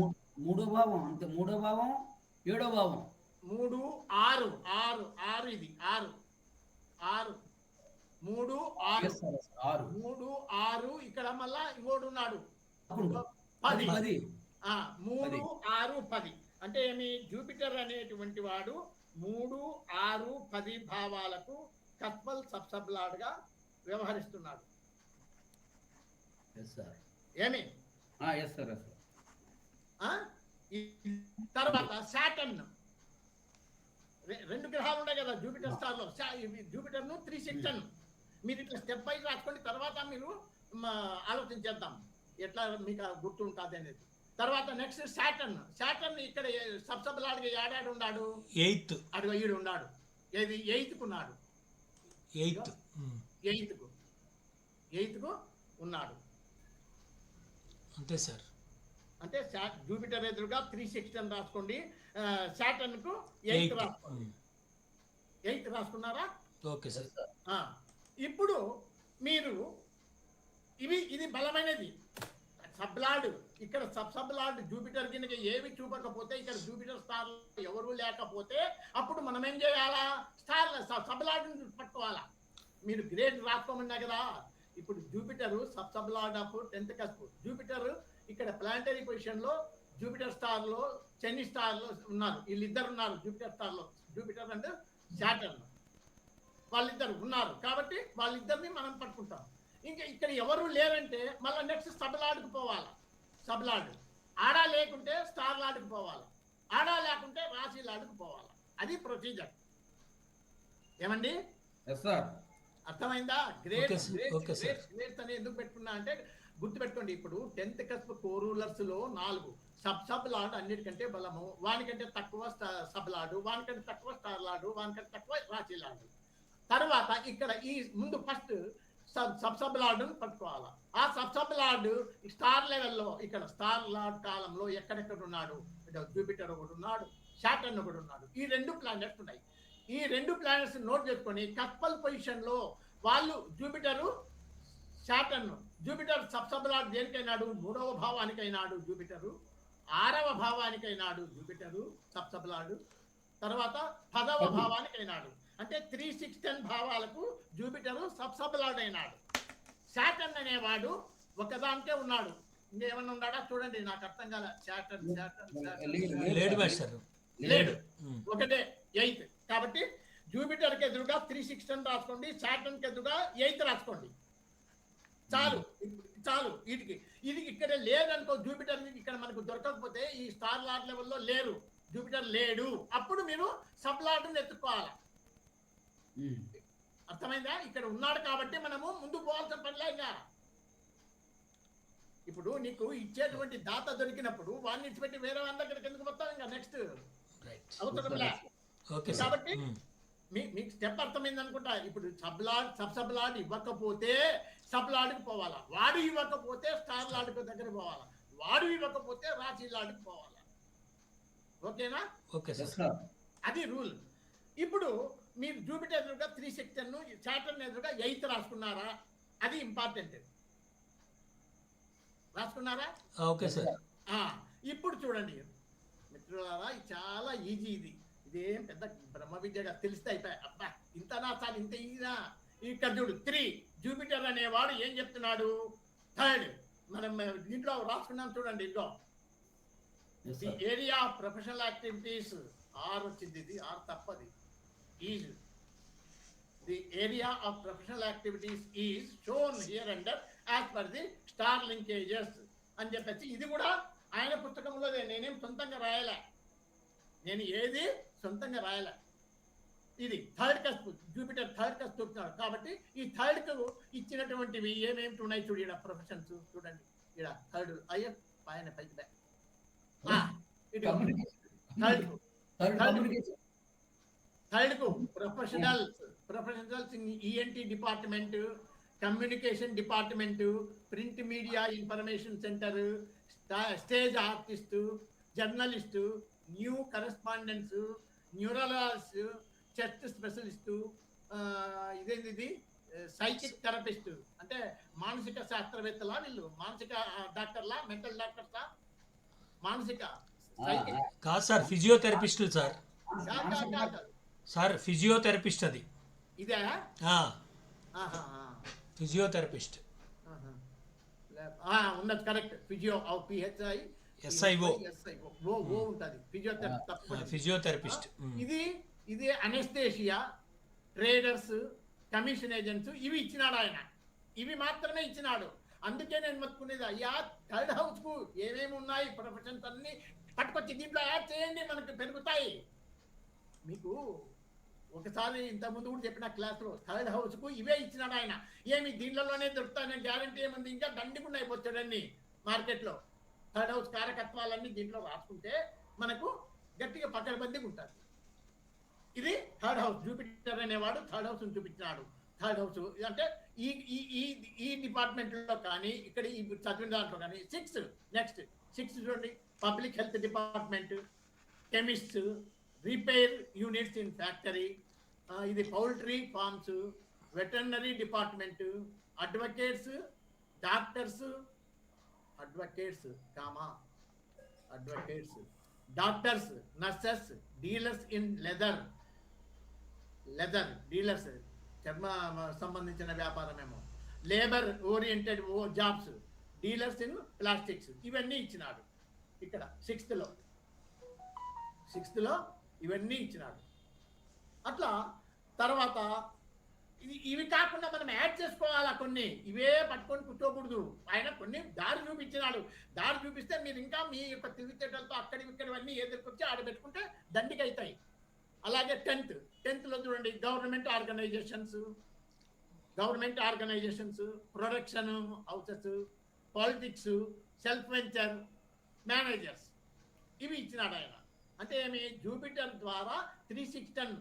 మూడో భావం, అంతే. మూడో భావం, 7వ భావం. 3, 6 ఇది 6 3, 6 ఇక్కడ మళ్ళా ఇంకోటి ఉన్నాడు 10. 3, 6, 10 అంటే ఏమి? జూపిటర్ అనేటువంటి వాడు 3, 6, 10 భావాలకు కస్పల్ సబ్ లార్డ్ గా వ్యవహరిస్తున్నాడు. ఏమి? తర్వాత సాటర్న్. 2 గ్రహాలు ఉన్నాయి కదా జూపిటర్ స్టార్ లో. జూపిటర్ ను 3 సెక్షన్. మీరు ఇట్లా స్టెప్ వైజ్ రాసుకోండి. తర్వాత మీరు ఆలోచించేద్దాం ఎట్లా మీకు గుర్తుంటుంది అనేది. తర్వాత నెక్స్ట్ సాటర్న్ ఇక్కడ సబ్ లార్డ్ గా ఏడాడు ఉన్నాడు? 8th. అడుగు ఈడు ఉన్నాడు. ఏది? 8th ఉన్నాడు. 8th ఉన్నాడు. అంతే సార్. అంటే జూపిటర్ ఎదురుగా 3 సెక్షన్ రాసుకోండి. సాటర్న్ కు 8th రాసుకోండి. 8th రాసుకున్నారా? Okay sir. ఇప్పుడు మీరు ఇది బలమైనది. సబ్ లార్డ్ ఇక్కడ సబ్ లార్డ్ జూపిటర్ కింద ఏవి చూపకపోతే, ఇక్కడ జూపిటర్ స్టార్ ఎవరు లేకపోతే అప్పుడు మనం ఏం చేయాలా? సబ్ లార్డ్ పట్టుకోవాలా. మీరు గ్రేడ్ రాసుకోమన్నా కదా. ఇప్పుడు Jupiter sub lord of 10th cusp. Jupiter ఇక్కడ ప్లానటరీ పొజిషన్ లో జూపిటర్ స్టార్ లో, శని స్టార్ లో ఉన్నారు. వీళ్ళిద్దరు ఉన్నారు జూపిటర్ స్టార్ లో. జూపిటర్ అండ్ సాటర్న్ వాళ్ళిద్దరు ఉన్నారు. కాబట్టి వాళ్ళిద్దరిని మనం పట్టుకుంటాం. ఇంకా ఇక్కడ ఎవరు లేరంటే మళ్ళీ నెక్స్ట్ సబ్ లార్డ్కి పోవాలా. Sub lord. ఆడా లేకుంటే స్టార్ లార్డ్కి పోవాలి, ఆడా లేకుంటే రాశి లార్డ్కి పోవాలి. అది ప్రొసీజర్. ఏమండి ఎస్ సార్. అర్థమైందా? Great Okay, sir. Great Okay, sir. Great greats అని ఎందుకు పెట్టుకున్నా అంటే గుర్తుపెట్టుకోండి. ఇప్పుడు 10th కస్ప్ కోరూలర్స్ లో 4 సబ్ లార్డ్ అన్నిటికంటే బలము, వానికంటే తక్కువ సబ్ లార్డు, వానికంటే తక్కువ స్టార్ లార్డు, వానికంటే తక్కువ రాశి లార్డు. తర్వాత ఇక్కడ ఈ ముందు ఫస్ట్ సబ్ లార్డు పట్టుకోవాలా. ఆ సబ్ లార్డు స్టార్ లెవెల్లో ఇక్కడ స్టార్ లార్డ్ కాలంలో ఎక్కడెక్కడ ఉన్నాడు, జూపిటర్ ఒకటి ఉన్నాడు, శాటర్న్ ఒకటి ఉన్నాడు. ఈ 2 ప్లానెట్స్ ఉన్నాయి. ఈ 2 ప్లానెట్స్ నోట్ చేసుకొని కస్పల్ పొజిషన్ లో వాళ్ళు Jupiter Saturn. Jupiter sub lord దేనికైనాడు? 3వ భావానికైనాడు జూపిటరు, 6వ భావానికైనాడు జూపిటరు సబ్ లార్డ్, తర్వాత 10వ భావానికైనాడు. అంటే 3, 6, 10 భావాలకు జూపిటరు సబ్ లార్డ్ అయినాడు. శాటర్న్ అనేవాడు ఒకదానికే ఉన్నాడు. ఇంకేమన్నా ఉన్నాడా చూడండి, నాకు అర్థం కాల. శాటర్న్ లేడు మాస్టర్. లేడు, ఒకటే 8. కాబట్టి జూపిటర్ కి ఎదురుగా 3, 6, 10 రాసుకోండి, శాటర్న్ కి ఎదురుగా 8 రాసుకోండి. చాలు చాలు. వీటికి ఇది ఇక్కడ లేదనుకో, జూపిటర్ ఇక్కడ మనకు దొరకకపోతే ఈ స్టార్ లార్డ్ లెవెల్లో లేరు, జూపిటర్ లేడు, అప్పుడు మీరు సబ్ లార్డ్ని ఎత్తుకోవాలి. అర్థమైందా? ఇక్కడ ఉన్నాడు కాబట్టి మనము ముందు పోవాల్సిన పనిలే. ఇంకా ఇప్పుడు నీకు ఇచ్చేటువంటి దాత దొరికినప్పుడు వాడిని ఇచ్చిపెట్టి వేరే వాళ్ళ దగ్గరికి ఎందుకు వస్తాం? ఇంకా నెక్స్ట్ అవుతుందా? కాబట్టి మీకు స్టెప్ అర్థమైంది అనుకుంటా. ఇప్పుడు సబ్ లార్డ్ ఇవ్వకపోతే సబ్ లార్డ్కి పోవాలా, వాడు ఇవ్వకపోతే స్టార్ లార్డ్కి దగ్గర పోవాలా, వాడు ఇవ్వకపోతే రాశి లార్డ్కి పోవాలా. ఓకేనా? Okay sir. అది రూల్. ఇప్పుడు మీరు జూపిటర్ ఎదురుగా 3, 6, 10, శాటర్న్ ఎదురుగా 8 రాసుకున్నారా? అది ఇంపార్టెంట్. రాసుకున్నారా? Okay sir. ఇప్పుడు చూడండి మిత్రులారా, ఇది చాలా ఈజీ. ఇదేం పెద్ద బ్రహ్మ విద్యగా తెలిస్తే అయిపోయాయి. అబ్బా ఇంతనా చాలు, ఇంత ఈజీనా? ఇక్కడ చూడు 3 జూపిటర్ అనేవాడు ఏం చెప్తున్నాడు? 3rd. మనం దీంట్లో రాసుకున్నాం చూడండి. ఇదిగో the area of professional activities are వచ్చింది. ఇది ఆర్ తప్పది. Is the area of professional activities is shown here under as per the star linkages అని చెప్పేసి. ఇది కూడా ఆయన పుస్తకంలోదే, నేనేం సొంతంగా రాయలే, నేను ఏది సొంతంగా రాయలే. ఇది 3rd cusp, Jupiter 3rd cusp చూపుతున్నాడు. కాబట్టి ఈ 3rd కు ఇచ్చినటువంటివి ఏమేమిటి ఉన్నాయి చూడు. ఇక్కడ ప్రొఫెషన్స్ చూడండి. ఇక్కడ 3rd అయ్యో పైన పైకి థర్డ్ కు professionals in ENT department, communication department, print media information centre, stage artist, journalist, new correspondence, neurologist, chest specialist, ఇదేంది ఇది సైకిక్ థెరపిస్ట్. అంటే మానసిక శాస్త్రవేత్తలా వీళ్ళు? మానసిక డాక్టర్లా, మెంటల్ డాక్టర్సా? మానసిక కాదు సార్, ఫిజియోథెరపిస్టులు సార్. సార్ ఫిజియోథెరపిస్ట్ అది. ఇదే ఫిజియోథెరపిస్ట్ ఉన్నది. కరెక్ట్. ఫిజియో పిహెచ్ఐ SIO ఉంటుంది. ఫిజియోథెరపిస్ట్. ఇది అనెస్థేషియా, ట్రేడర్స్, కమిషన్ ఏజెంట్స్ ఇవి ఇచ్చినాడు ఆయన. ఇవి మాత్రమే ఇచ్చినాడు. అందుకే నేను మొత్తుకునేది, అయ్యా 3rd హౌస్ కు ఏమేమి ఉన్నాయి ప్రొఫెషన్స్ అన్ని పట్టుకొచ్చి దీంట్లో యాడ్ చేయండి, మనకు పెరుగుతాయి. మీకు ఒకసారి ఇంతకుముందు కూడా చెప్పిన క్లాస్లో 3rd హౌస్ కు ఇవే ఇచ్చినాడు ఆయన. ఏమి దీంట్లోనే దొరుకుతాయని గ్యారంటీ ఏముంది? ఇంకా దండికుండా అయిపోతాడన్ని మార్కెట్లో. 3rd హౌస్ కారకత్వాలన్నీ దీంట్లో రాసుకుంటే మనకు గట్టిగా పకడ్బందీగా ఉంటుంది. ఇది 3rd హౌస్. జూపిటర్ అనేవాడు 3rd హౌస్ చూపించినాడు. 3rd హౌస్ అంటే ఈ డిపార్ట్మెంట్లో కానీ, ఇక్కడ ఈ చదివిన దాంట్లో కానీ. 6 నెక్స్ట్ 6 చూడండి. Public health department, chemist, repair units in factory, ఇది poultry farms, veterinary department, advocates, doctors, doctors, nurses, dealers in leather dealers, చర్మ సంబంధించిన వ్యాపారమేమో, labour oriented jobs, dealers in plastics. ఇవన్నీ ఇచ్చినాడు ఇక్కడ 6th లో ఇవన్నీ ఇచ్చినాడు. అట్లా తర్వాత ఇవి కాకుండా మనం యాడ్ చేసుకోవాలా కొన్ని, ఇవే పట్టుకొని కూర్చోకూడదు. ఆయన కొన్ని దారి చూపించినాడు, దారి చూపిస్తే మీరు ఇంకా మీ యొక్క తెలివితేటలతో అక్కడి ఇక్కడివన్నీ ఎదుర్కొచ్చి ఆడ పెట్టుకుంటే దండికి అవుతాయి. అలాగే 10th లో చూడండి, government organisations, production houses, politics, self venture, managers, ఇవి ఇచ్చినాడు ఆయన. అంటే ఏమి, జూపిటర్ ద్వారా 316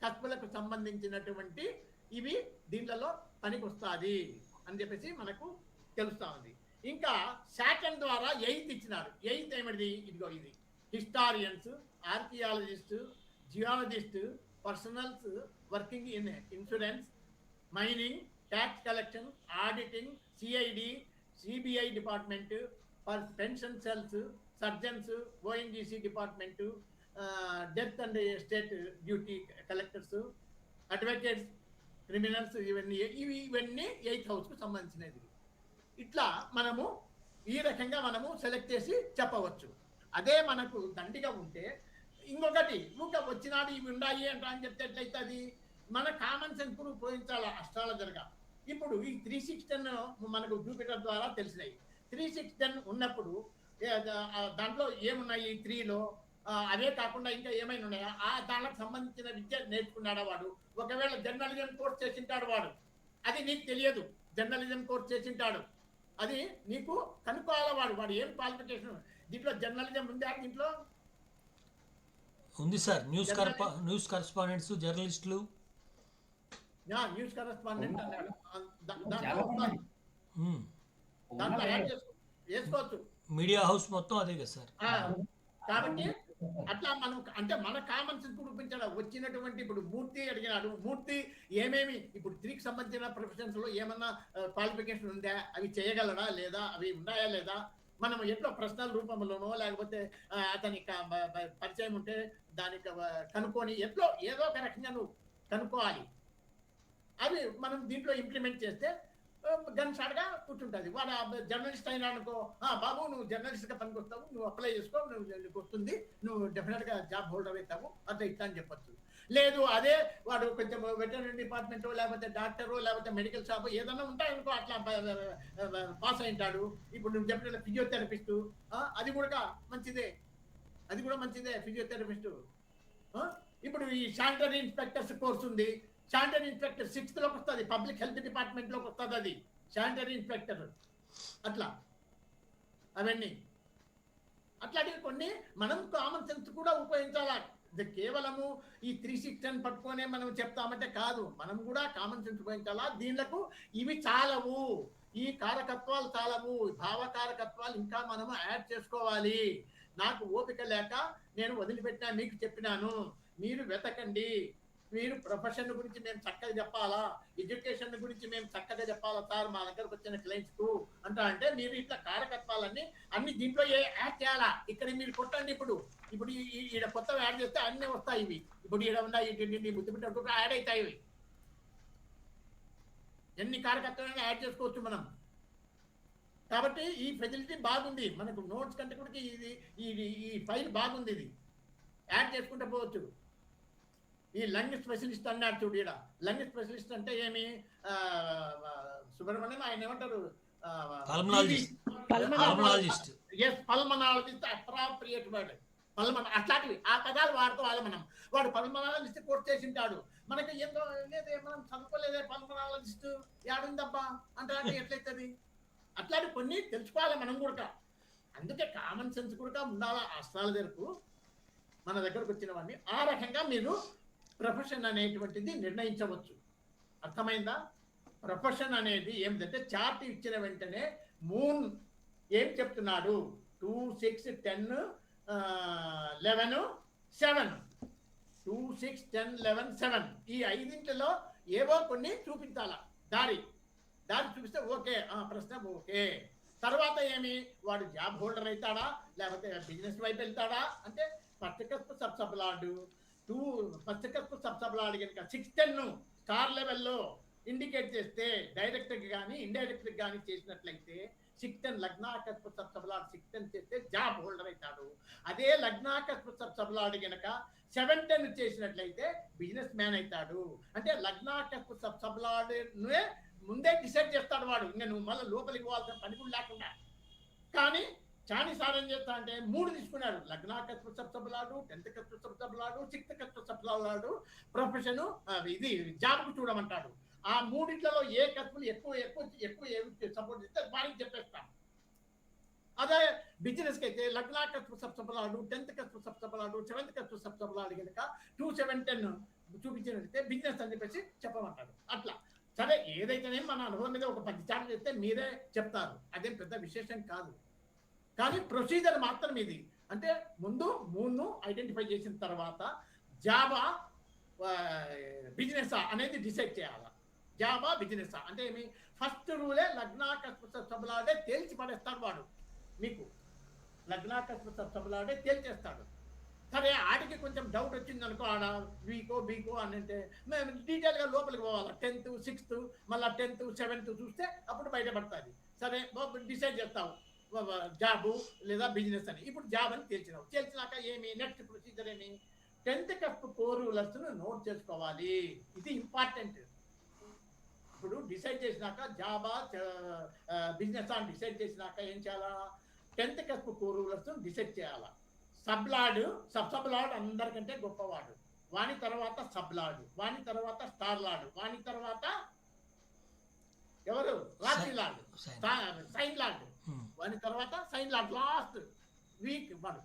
కస్పులకు సంబంధించినటువంటి ఇవి దీంట్లో పనికొస్తుంది అని చెప్పేసి మనకు తెలుస్తా ఉంది. ఇంకా సాటర్న్ ద్వారా 8th ఇచ్చినారు. 8th ఏమిటి? ఇదిగో ఇది historians, archaeologist, geologist, personals working in insurance, mining, tax collection, auditing, CID, CBI department, pension cells, surgeons, ONGC department, death and estate duty collectors, advocates, criminals, ఇవన్నీ 8th హౌస్కు సంబంధించినది. ఇట్లా మనము ఈ రకంగా మనము సెలెక్ట్ చేసి చెప్పవచ్చు. అదే మనకు దండిగా ఉంటే ఇంకొకటి వచ్చినాడు ఇవి ఉన్నాయి అంట అని చెప్తే ఎట్లయితుంది? మన కామన్ సెన్స్ కూడా ఉపయోగించాలి అస్ట్రాలజర్గా. ఇప్పుడు ఈ 316 మనకు జూపిటర్ ద్వారా తెలిసినాయి. 316 ఉన్నప్పుడు దాంట్లో ఏమున్నాయి 3లో? అవే కాకుండా ఇంకా ఏమైనా ఉన్నాయా? దానికి సంబంధించిన విద్య నేర్చుకున్నాడా వాడు? ఒకవేళ జర్నలిజం కోర్స్ చేసింటాడు వాడు, అది నీకు తెలియదు. జర్నలిజం కోర్స్ చేసింటాడు, అది నీకు కనుక్కోవాలి. వాడు ఏం క్వాలిఫికేషన్, దీంట్లో జర్నలిజం ఉందా? దీంట్లో ఉంది సార్. న్యూస్ కరెస్పాండెంట్స్, జర్నలిస్టులు, న్యూస్ కరెస్పాండెంట్ అన్నాడు. ఉమ్. దాంట్లో యాడ్ చేసుకోవచ్చు. మీడియా హౌస్ మొత్తం అదే కదా సార్. కాబట్టి అట్లా మనం అంటే మన కామన్ సెన్స్ చూపించడం వచ్చినటువంటి. ఇప్పుడు మూర్తి అడిగినాడు, మూర్తి ఏమేమి ఇప్పుడు 3కి సంబంధించిన ప్రొఫెషన్స్ లో ఏమన్నా క్వాలిఫికేషన్ ఉందా, అవి చేయగలరా లేదా, అవి ఉన్నాయా లేదా, మనం ఎట్లా ప్రశ్నల రూపంలోనో లేకపోతే అతనికి పరిచయం ఉంటే దానికి కనుక్కొని ఎట్లో ఏదో ఒక రకంగా నువ్వు కనుక్కోవాలి. అవి మనం దీంట్లో ఇంప్లిమెంట్ చేస్తే గన్ షాట్గా కూర్చుంటుంది. వాడు జర్నలిస్ట్ అయినా అనుకో, బాబు నువ్వు జర్నలిస్ట్గా పనికి వస్తావు, నువ్వు అప్లై చేసుకో, నీకు వస్తుంది, నువ్వు డెఫినెట్గా జాబ్ హోల్డర్ అవుతావు, అట్లా ఇట్లా అని చెప్పచ్చు. లేదు అదే వాడు కొంచెం వెటర్నరీ డిపార్ట్మెంటో లేకపోతే డాక్టరో లేకపోతే మెడికల్ షాప్ ఏదైనా ఉంటాయనుకో, అట్లా పాస్ అయింటాడు. ఇప్పుడు నువ్వు చెప్పిన ఫిజియోథెరపిస్టు, అది కూడా మంచిదే, ఫిజియోథెరపిస్టు. ఇప్పుడు ఈ శానిటరీ ఇన్స్పెక్టర్స్ కోర్స్ ఉంది. శానిటరీ ఇన్స్పెక్టర్ 6th లోకి వస్తుంది, పబ్లిక్ హెల్త్ డిపార్ట్మెంట్లోకి వస్తుంది అది శానిటరీ ఇన్స్పెక్టర్. అట్లా అవన్నీ అట్లాంటివి కొన్ని మనం కామన్ సెన్స్ కూడా ఉపయోగించాలి. ఇది కేవలము ఈ 316 పట్టుకొనే మనం చెప్తామంటే కాదు, మనం కూడా కామన్ సెన్స్ ఉపయోగించాలా. దీనిలకు ఇవి చాలవు, ఈ కారకత్వాలు చాలవు, భావకారకత్వాలు ఇంకా మనము యాడ్ చేసుకోవాలి. నాకు ఓపిక లేక నేను వదిలిపెట్టినా, మీకు చెప్పినాను, మీరు వెతకండి. మీరు ప్రొఫెషన్ గురించి మేము చక్కగా చెప్పాలా, ఎడ్యుకేషన్ గురించి మేము చక్కగా చెప్పాలా సార్ మా దగ్గరకు వచ్చిన క్లయింట్స్కు అంటే మీరు ఇట్లా కారకత్వాలన్నీ అన్ని దీంట్లో యాడ్ చేయాలా. ఇక్కడ మీరు కొట్టండి. ఇప్పుడు ఈడ కొత్తగా యాడ్ చేస్తే అన్నీ వస్తాయి. ఇవి ఇప్పుడు ఈడ ఉన్నాయి బుద్ధిపెట్ట యాడ్ అవుతాయి. ఇవి ఎన్ని కారకత్వాలను యాడ్ చేసుకోవచ్చు మనం. కాబట్టి ఈ ఫెసిలిటీ బాగుంది మనకు. నోట్స్ కంటే కూడా ఈ ఫైల్ బాగుంది, ఇది యాడ్ చేసుకుంటూ పోవచ్చు. ఈ లంగ్ స్పెషలిస్ట్ అన్నాడు చూడు. ఈడ లంగ్ స్పెషలిస్ట్ అంటే ఏమి? సుబ్రహ్మణ్యం ఆయన ఏమంటారు? పల్మనాలజిస్ట్. అప్రాప్రియేట్ వర్డ్ పల్మన. అట్లాంటివి ఆ పదాలు వాడుకోవాలి మనం. వాడు పల్మనాలజిస్ట్ కోర్స్ చేసింటాడు, మనకి ఏందో లేదే, మనం చదువుకోలేదే, పల్మనాలజిస్ట్ ఏడుందబ్బా అంటే ఎట్లయితుంది? అట్లాంటి కొన్ని తెలుసుకోవాలి మనం కూడా. అందుకే కామన్ సెన్స్ కూడా ఉండాలా ఆస్ట్రాలజర్కు. మన దగ్గరకు వచ్చినవన్నీ ఆ రకంగా మీరు ప్రొఫెషన్ అనేటువంటిది నిర్ణయించవచ్చు. అర్థమైందా? ప్రొఫెషన్ అనేది ఏమిటంటే చార్ట్ ఇచ్చిన వెంటనే మూన్ ఏం చెప్తున్నాడు? 2, 6, 10, 11, 7. 2, 6, 10, 11, 7 ఈ 5 ఏవో కొన్ని చూపించాలా. దారి చూపిస్తే ఓకే, ప్రశ్న ఓకే. తర్వాత ఏమి? వాడు జాబ్ హోల్డర్ అవుతాడా లేకపోతే బిజినెస్ వైపు వెళ్తాడా అంటే పర్టికస్ సబ్సబ్లాడు 2 పర్టికస్ సబ్సబ్లాడు కనుక 610 స్టార్ లెవెల్లో ఇండికేట్ చేస్తే డైరెక్ట్గా కానీ ఇండైరెక్ట్గా కానీ చేసినట్లయితే సిక్స్ లగ్నాకస్పు సబ్సబలాడ్ 6 చేస్తే జాబ్ హోల్డర్ అవుతాడు. అదే లగ్నాకస్పు సబ్సబలాడ్ గనక 7-10 చేసినట్లయితే బిజినెస్ మ్యాన్ అవుతాడు. అంటే లగ్నాకస్పు సబ్సబలాడ్ ముందే డిసైడ్ చేస్తాడు వాడు, ఇంకా నువ్వు మళ్ళీ లోపలికి పోవాల్సిన పని కూడా లేకుండా. కానీ చాని సార్ ఏం చేస్తా అంటే 3 తీసుకున్నాడు, లగ్నాకస్పు సబ్సబలాడు, 10th కస్పు సబ్సబలాడు, 6th కస్పు సబ్సబలాడు, ప్రొఫెషన్ ఇది జాబ్కు చూడమంటాడు. ఆ మూడిట్లలో ఏ కస్పులు ఎక్కువ సపోర్ట్ చేస్తే వారికి చెప్పేస్తాం. అదే బిజినెస్ కి అయితే లగ్నాకస్పు సబ్సబలాడు, 10th కస్పు సబ్సబలాడు, 7th కస్పు సబ్సబలాడు కనుక 2, 7, 10 చూపించినట్లయితే బిజినెస్ అని చెప్పేసి చెప్పమంటాడు. అట్లా సరే, ఏదైతేనే మన అనుభవం మీద ఒక 10 చాట్లు చెప్తే మీరే చెప్తారు, అదేం పెద్ద విశేషం కాదు. కానీ ప్రొసీజర్ మాత్రం ఇది. అంటే ముందు 3ను ఐడెంటిఫై చేసిన తర్వాత జాబా బిజినెస్ అనేది డిసైడ్ చేయాలి. జాబా బిజినెస్ అంటే ఏమి, ఫస్ట్ రూలే లగ్నాకస్పు సబ్సబలాడే తేల్చి పడేస్తాడు వాడు. మీకు లగ్నాకస్పు సబ్సబలాడే తేల్చేస్తాడు. సరే, ఆడికి కొంచెం డౌట్ వచ్చింది అనుకో, ఆడ బీకో అని అంటే మేము డీటెయిల్గా లోపలికి పోవాలి. 10th, 6th, మళ్ళీ 10th, 7th చూస్తే అప్పుడు బయటపడుతుంది. సరే, డిసైడ్ చేస్తావు జాబు లేదా బిజినెస్ అని. ఇప్పుడు జాబ్ అని తేల్చినాక ఏమి నెక్స్ట్ ప్రొసీజర్ ఏమి, 10th కస్పు కోర్ రూలర్స్ నోట్ చేసుకోవాలి. ఇది ఇంపార్టెంట్. ఇప్పుడు డిసైడ్ చేసినాక జాబా బిజినెస్ అని డిసైడ్ చేసినాక ఏం చేయాలా, 10th కస్పు కోర్ రూలర్స్ డిసైడ్ చేయాలా. సబ్సబలాడ్ అందరికంటే గొప్పవాడు, వాని తర్వాత సబ్లాడ్, వాని తర్వాత స్టార్ లాడ్, వాని తర్వాత ఎవరు రాత్రి లాడ్, సైన్ లాడ్, వాని తర్వాత సైన్ లాడ్, లాస్ట్ వీక్ వాడు.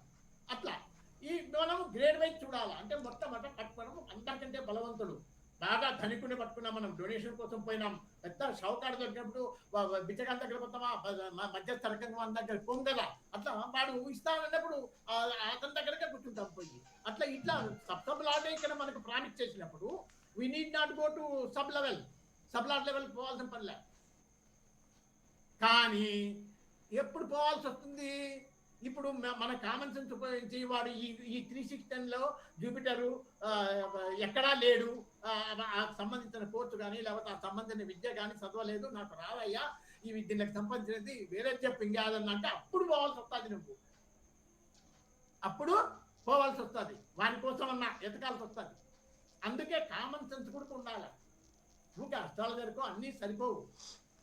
అట్లా ఈ మనం గ్రేడ్ వైజ్ చూడాలి. అంటే మొత్తం పట్టుకోవడం అందరికంటే బలవంతుడు, బాగా ధనికుని పట్టుకున్నాం. మనం డొనేషన్ కోసం పోయినాం, పెద్ద షౌకాడు దొరికినప్పుడు బిచ్చగాళ్ళ దగ్గర పోతామా, మధ్యస్థ రకంగా దగ్గర పోం కదా. అట్లా వాడు ఇస్తానన్నప్పుడు అతని దగ్గరకే కూర్చుంటాం పోయి. అట్లా ఇట్లా సబ్లాడ్ ఇక్కడ మనకు ప్రామిస్ చేసినప్పుడు we need not go to సబ్లాడ్ level పోవాల్సిన పనిలే. కానీ ఎప్పుడు పోవాల్సి వస్తుంది, ఇప్పుడు మన కామన్ సెన్స్ ఉపయోగించి వాడు ఈ 316లో జూపిటరు ఎక్కడా లేడు, సంబంధించిన కోర్సు కానీ లేకపోతే ఆ సంబంధించిన విద్య కానీ చదవలేదు, నాకు రావయ్యా ఈ దీనికి సంబంధించినది వేరే చెప్పు ఇంకేదన్నా అంటే అప్పుడు పోవాల్సి వస్తుంది. నువ్వు అప్పుడు పోవాల్సి వస్తుంది, వాని కోసం అన్నా ఎతకాల్సి వస్తుంది. అందుకే కామన్ సెన్స్ కూడా ఉండాలి. ఇంకా అష్టాల వరకు అన్నీ సరిపోవు.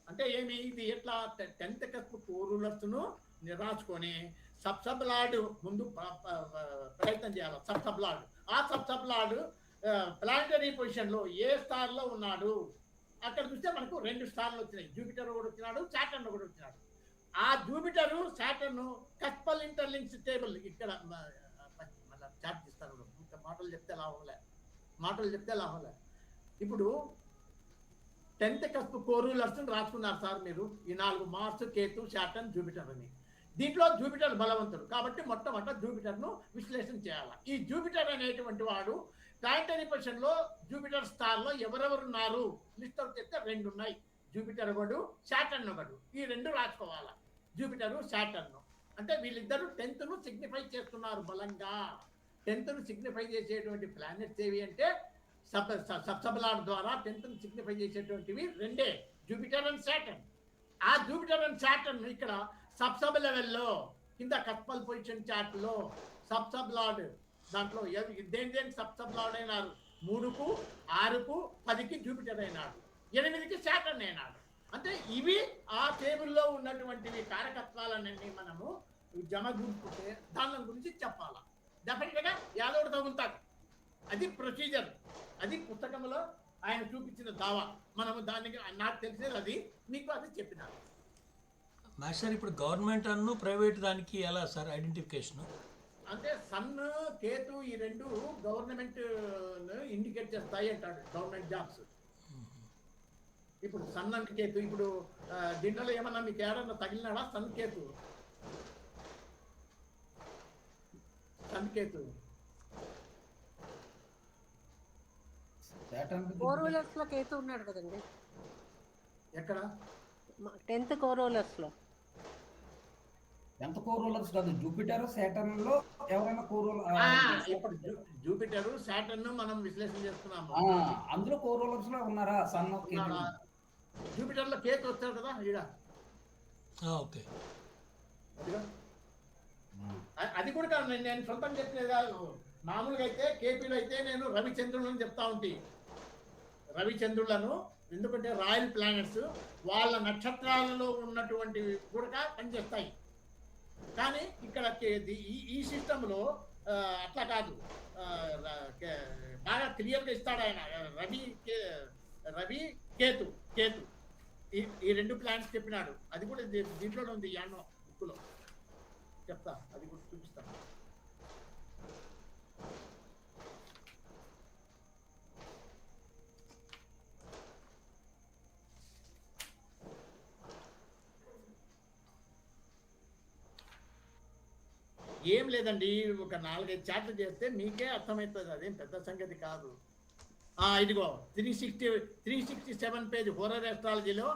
అంటే ఏమి, ఇది ఎట్లా 10th కస్పు కోర్ రూలర్స్ను రాసుకొని సబ్సబలాడ్ ముందు ప్రయత్నం చేయాలి. సబ్సబలాడ్ ఆ సబ్సబలాడ్ ప్లానిటరీ పొజిషన్లో ఏ స్టార్లో ఉన్నాడు అక్కడ చూస్తే మనకు 2 స్టార్లు వచ్చినాయి. జూపిటర్ కూడా వచ్చినాడు, సాటర్న్ కూడా వచ్చినాడు. ఆ Jupiter Saturn cuspal interlinks table ఇక్కడ మళ్ళీ చార్ట్ ఇస్తాను. ఇంకా మాటలు చెప్తే లాభంలే. ఇప్పుడు 10th కస్పు కోర్ రూలర్స్ రాసుకున్నారు సార్ మీరు, ఈ 4 మార్స్, కేతు, సాటర్న్, జూపిటర్ అని. దీంట్లో జూపిటర్ బలవంతుడు కాబట్టి మొట్టమొదట జూపిటర్ను విశ్లేషణ చేయాలి. ఈ జూపిటర్ అనేటువంటి వాడు ప్లానిటరీ పొజిషన్లో జూపిటర్ స్టార్లో ఎవరెవరున్నారు లిస్ట్ అవుట్ చేస్తే 2 ఉన్నాయి, జూపిటర్ ఒకడు, సాటర్న్ ఒకడు. ఈ 2 రాసుకోవాలా, జూపిటరు, సాటర్న్. అంటే వీళ్ళిద్దరూ 10th సిగ్నిఫై చేస్తున్నారు బలంగా. 10th సిగ్నిఫై చేసేటువంటి ప్లానెట్స్ ఏవి అంటే సబ్సబలాడ్ ద్వారా 10th సిగ్నిఫై చేసేటువంటివి 2, జూపిటర్ అండ్ సాటర్న్. ఆ జూపిటర్ అండ్ సాటర్న్ ఇక్కడ సబ్ లెవెల్లో కింద కస్పల్ పొజిషన్ చార్ట్లో సబ్సబలాడ్ దాంట్లో దేని సబ్సబలాడ్ అయినారు. 3కు, 6కు, 10కి జూపిటర్ అయినాడు, 8కి సాటర్న్ అయినాడు. అంటే ఇవి ఆ టేబుల్లో ఉన్నటువంటివి కారకత్వాలన్నీ మనము జమగూర్చుకుంటే దాని గురించి చెప్పాలా. డెఫినెట్గా యాదవుడు తగులుతాడు. అది ప్రొసీజర్, అది పుస్తకంలో ఆయన చూపించిన దావా. మనము దానికి నాకు తెలిసేది అది, మీకు అది చెప్పినారు. మాస్టర్ ఇప్పుడు గవర్నమెంట్ అన్ను ప్రైవేట్ దానికి ఎలా సార్ ఐడెంటిఫికేషన్? అంటే సన్, కేతు ఈ 2 గవర్నమెంట్ ఇండికేట్ చేస్తాయి అంటాడు, గవర్నమెంట్ జాబ్స్. ఇప్పుడు సన్ అండ్ కేతు, ఇప్పుడు దీంట్లో ఏమన్నా మీకు ఏడన్నా తగిలినాడా సన్ కేతు? కోర్ రూలర్స్ లో కేతు ఉన్నాడు కదండి. ఎక్కడ? 10th కోర్ రూలర్స్ లో. 10th కోర్ రూలర్స్ కాదు, జూపిటర్, సాటర్న్ లో ఎవరైనా కోర్ ఇప్పుడు జూపిటర్, సాటర్న్ మనం విశ్లేషణ చేస్తున్నాము. అందులో కోర్ రూలర్స్ లో ఉన్నారా సన్? జూపిటర్ లో కేతు వస్తాడు కదా ఈడ. ఓకే. అదిగో. అది కూడా కాదు, నేను సొంతంగా చెప్పలేదు కాదు. మామూలుగా అయితే కేపీలో అయితే నేను రవిచంద్రులను చెప్తా ఉంటే, రవిచంద్రులను, ఎందుకంటే రాయల్ ప్లానెట్స్ వాళ్ళ నక్షత్రాలలో ఉన్నటువంటివి కూడా పనిచేస్తాయి. కానీ ఇక్కడ ఈ సిస్టంలో అట్లా కాదు. బాగా క్లియర్గా ఇస్తాడు ఆయన. రవి కేతు కేతు ఈ రెండు ప్లాన్స్ చెప్పినాడు. అది కూడా దీంట్లోనే ఉంది, యానో బుక్లో చెప్తా, అది కూడా చూపిస్తాను. ఏం లేదండి, ఒక 4-5 చాట్లు చేస్తే మీకే అర్థమవుతుంది, అదేం పెద్ద సంగతి కాదు. ఇదిగో 367 పేజ్ హోరర్ ఎస్ట్రాలజీలో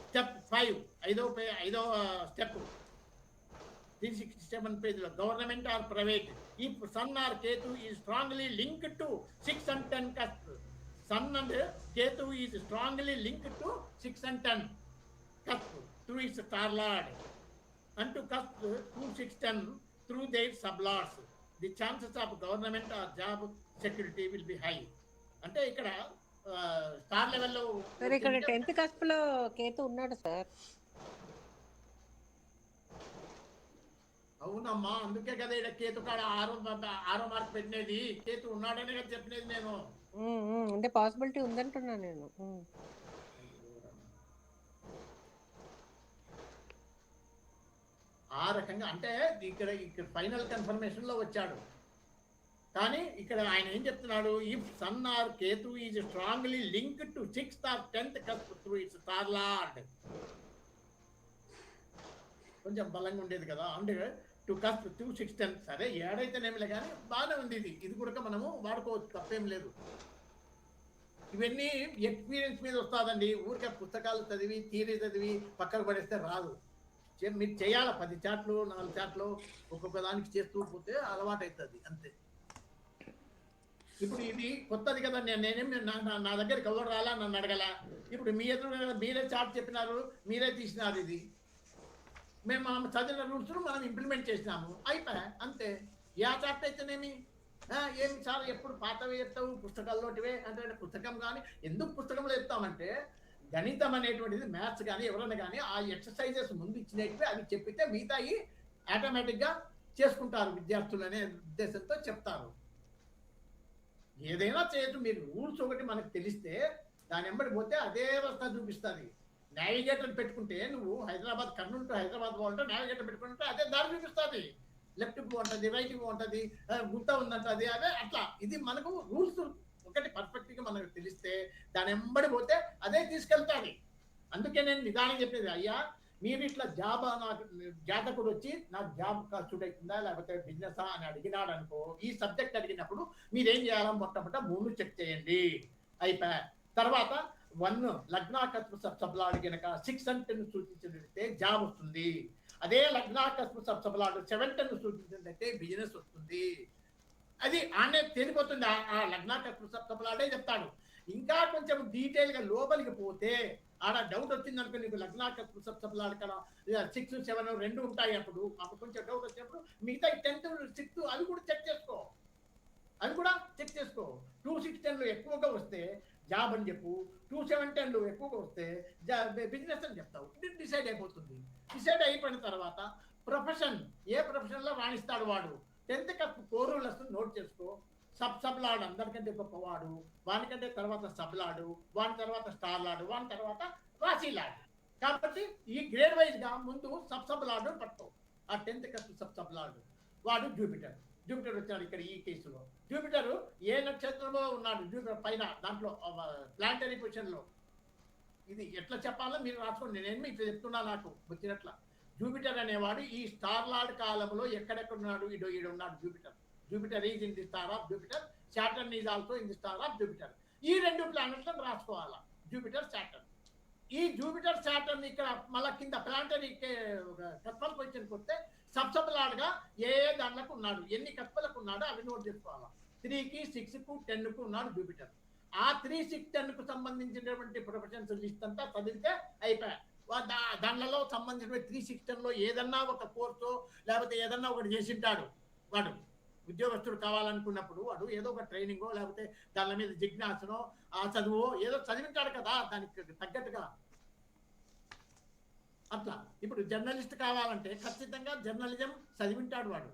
స్టెప్ 5, ఐదో స్టెప్ 367 పేజ్లో, గవర్నమెంట్ ఆర్ ప్రైవేట్, ఈ సన్ ఆర్ కేతు ఈ strongly link to 6 and 10 cusp. Sun and Ketu is strongly link to 6 and 10 cusp through its star lord and to cusp 2, 6, 10 through their sublords. The chances of government or job security will be high. అంటే ఇక్కడ star లెవెల్లో sir ఇక్కడ 10th cusp లో కేతు ఉన్నాడు sir. అవునమ్మా, అందుకే కదా ఇక్కడ కేతు కాడ 6 మార్క్ పెట్టినది. కేతు ఉన్నాడనే కదా చెప్పినది నేను. అంటే పాసిబిలిటీ ఉందంటున్నా నేను. ఆ రకంగా అంటే ఇక్కడ ఫైనల్ కన్ఫర్మేషన్ లో వచ్చాడు. కానీ ఇక్కడ ఆయన ఏం చెప్తున్నాడు, if sun or Ketu is strongly link to 6th or 10th cusp through its star lord. కొంచెం బలంగా ఉండేది కదా, అంటే టు కస్ప్ 2, 6, 10. సరే ఏడైతేనేమిలే కానీ బాగానే ఉంది. ఇది కూడా మనము వాడుకోవచ్చు, తప్పేం లేదు. ఇవన్నీ ఎక్స్పీరియన్స్ మీద వస్తుందండి. ఊరికే పుస్తకాలు చదివి థియరీ చదివి పక్కకు పడేస్తే రాదు. మీరు చేయాలి 10 చాట్లు 4 చాట్లు ఒక్కొక్క దానికి చేస్తూ పోతే అలవాటు అవుతుంది, అంతే. ఇప్పుడు ఇది కొత్తది కదా, నేనేం నా దగ్గరికి ఎవరు రాలా, నన్ను అడగల. ఇప్పుడు మీ ఎదురు మీరే చాట్ చెప్పినారు, మీరే తీసినారు. ఇది మేము చదివిన రూల్స్ మనం ఇంప్లిమెంట్ చేసినాము, అయిపోయా, అంతే. ఏ చాట్ అయితేనేమి ఏమి చాలా ఎప్పుడు పాతవే చెప్తావు, పుస్తకాల్లోటివే అంటే. పుస్తకం కానీ ఎందుకు పుస్తకంలో చెప్తామంటే, గణితం అనేటువంటిది మ్యాథ్స్ కానీ ఎవరైనా కానీ ఆ ఎక్సర్సైజెస్ ముందు ఇచ్చినవి అవి చెప్పితే మిగతాయి ఆటోమేటిక్గా చేసుకుంటారు విద్యార్థులు అనే ఉద్దేశంతో చెప్తారు. ఏదైనా చేయొచ్చు, మీరు రూల్స్ ఒకటి మనకు తెలిస్తే దాని వెంబడి పోతే అదే రస్తా చూపిస్తుంది. నావిగేటర్ పెట్టుకుంటే నువ్వు హైదరాబాద్, కర్నూలు టు హైదరాబాద్ పోవాలంటే నావిగేటర్ పెట్టుకుంటే అదే దారి చూపిస్తుంది. లెఫ్ట్కి బాగుంటుంది, రైట్కి బాగుంటుంది, గుంత ఉందంటుంది, అదే అట్లా. ఇది మనకు రూల్స్ ఒకటి పర్ఫెక్ట్గా మనకు తెలిస్తే దాని వెంబడి పోతే అదే తీసుకెళ్తాది. అందుకే నేను నిదానం చెప్పేది, అయ్యా మీరు ఇట్లా జాబ్, నాకు జాతకుడు వచ్చి నాకు జాబ్ సూట్ అవుతుందా లేకపోతే బిజినెసా అని అడిగినాడు అనుకో, ఈ సబ్జెక్ట్ అడిగినప్పుడు మీరేం చేయాలో మొట్టమొదట 3 చెక్ చేయండి, అయిపోయా. తర్వాత 1 లగ్నాకస్పు సబ్సబలాడు కనుక 6 and 10 సూచించినట్లయితే జాబ్ వస్తుంది. అదే లగ్నాకస్పు సబ్సబలాడు 7, 10 సూచించినట్లయితే బిజినెస్ వస్తుంది. అది ఆనే తేలిపోతుంది. ఆ లగ్నాకస్పు సబ్సబలాడే చెప్తాడు. ఇంకా కొంచెం డీటెయిల్గా లోపలికి పోతే ఆడ డౌట్ వచ్చింది అనుకో, నీకు లగ్నాకస్పు సబ్సబలాడు కదా 6, 7 2 ఉంటాయి. అప్పుడు కొంచెం డౌట్ వచ్చినప్పుడు మిగతా 10th, 6th అవి కూడా చెక్ చేసుకో. 2, 6, 10 ఎక్కువగా వస్తే జాబ్ అని చెప్పు, 2, 7, 10 ఎక్కువగా వస్తే బిజినెస్ అని చెప్తావు. ఇది డిసైడ్ అయిపోతుంది. డిసైడ్ అయిపోయిన తర్వాత ప్రొఫెషన్, ఏ ప్రొఫెషన్లో రాణిస్తాడు వాడు, 10th cusp core rulers note చేసుకో. సబ్లాడు అందరికంటే గొప్పవాడు, వానికంటే తర్వాత సబ్లాడు, వాని తర్వాత స్టార్ లాడు, వాని తర్వాత రాశి లాడు. కాబట్టి ఈ గ్రేడ్ వైజ్గా ముందు సబ్లాడు పట్టుకో. ఆ 10th cusp సబ్లాడు వాడు జూపిటర్ వచ్చాడు ఇక్కడ ఈ కేసులో. జూపిటర్ ఏ నక్షత్రంలో ఉన్నాడు, జూపిటర్ పైన దాంట్లో ప్లానటరీ పొజిషన్లో. ఇది ఎట్లా చెప్పాలో మీరు రాసుకోండి, నేను మీకు చెప్తున్నా నాకు వచ్చినట్ల. జూపిటర్ అనేవాడు ఈ స్టార్ లార్డ్ కాలంలో ఎక్కడెక్కడ ఉన్నాడు, ఈడున్నాడు Jupiter is in the star of Jupiter, Saturn is also in the star of Jupiter. ఈ 2 ప్లానెట్లను రాసుకోవాలా, జూపిటర్ సాటర్న్. ఈ జూపిటర్ సాటర్న్ ఇక్కడ మళ్ళా కింద ప్లానటరీ కస్పల్ పొజిషన్కి వస్తే సబ్లార్డ్గా ఏ దాంట్లకు ఉన్నాడు, ఎన్ని కస్పలకు ఉన్నాడో అవి నోట్ చేసుకోవాలా. 3కి 6కు 10కు ఉన్నాడు జూపిటర్. ఆ 3, 6, 10కు సంబంధించినటువంటి ప్రొఫెషన్స్ లిస్ట్ అంతా చదివితే అయిపోయా. దానిలో సంబంధించిన 360లో ఏదన్నా ఒక కోర్సు లేకపోతే ఏదన్నా ఒకటి చేసింటాడు వాడు. ఉద్యోగస్తుడు కావాలనుకున్నప్పుడు వాడు ఏదో ఒక ట్రైనింగో లేకపోతే దాని మీద జిజ్ఞాసనో ఆ చదువు ఏదో చదివింటాడు కదా దానికి తగ్గట్టుగా. అట్లా ఇప్పుడు జర్నలిస్ట్ కావాలంటే ఖచ్చితంగా జర్నలిజం చదివింటాడు వాడు.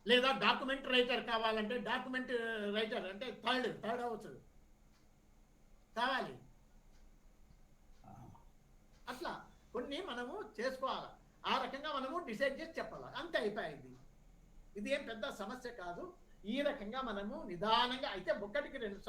లేదా డాక్యుమెంట్ రైటర్ కావాలంటే డాక్యుమెంట్ రైటర్ అంటే థర్డ్ అవచ్చు కావాలి. అట్లా కొన్ని మనము చేసుకోవాలి. ఆ రకంగా మనము డిసైడ్ చేసి చెప్పాలి. అంతే అయిపోయింది. ఇది ఏం పెద్ద సమస్య కాదు. ఈ రకంగా మనము నిదానంగా అయితే 1కి 2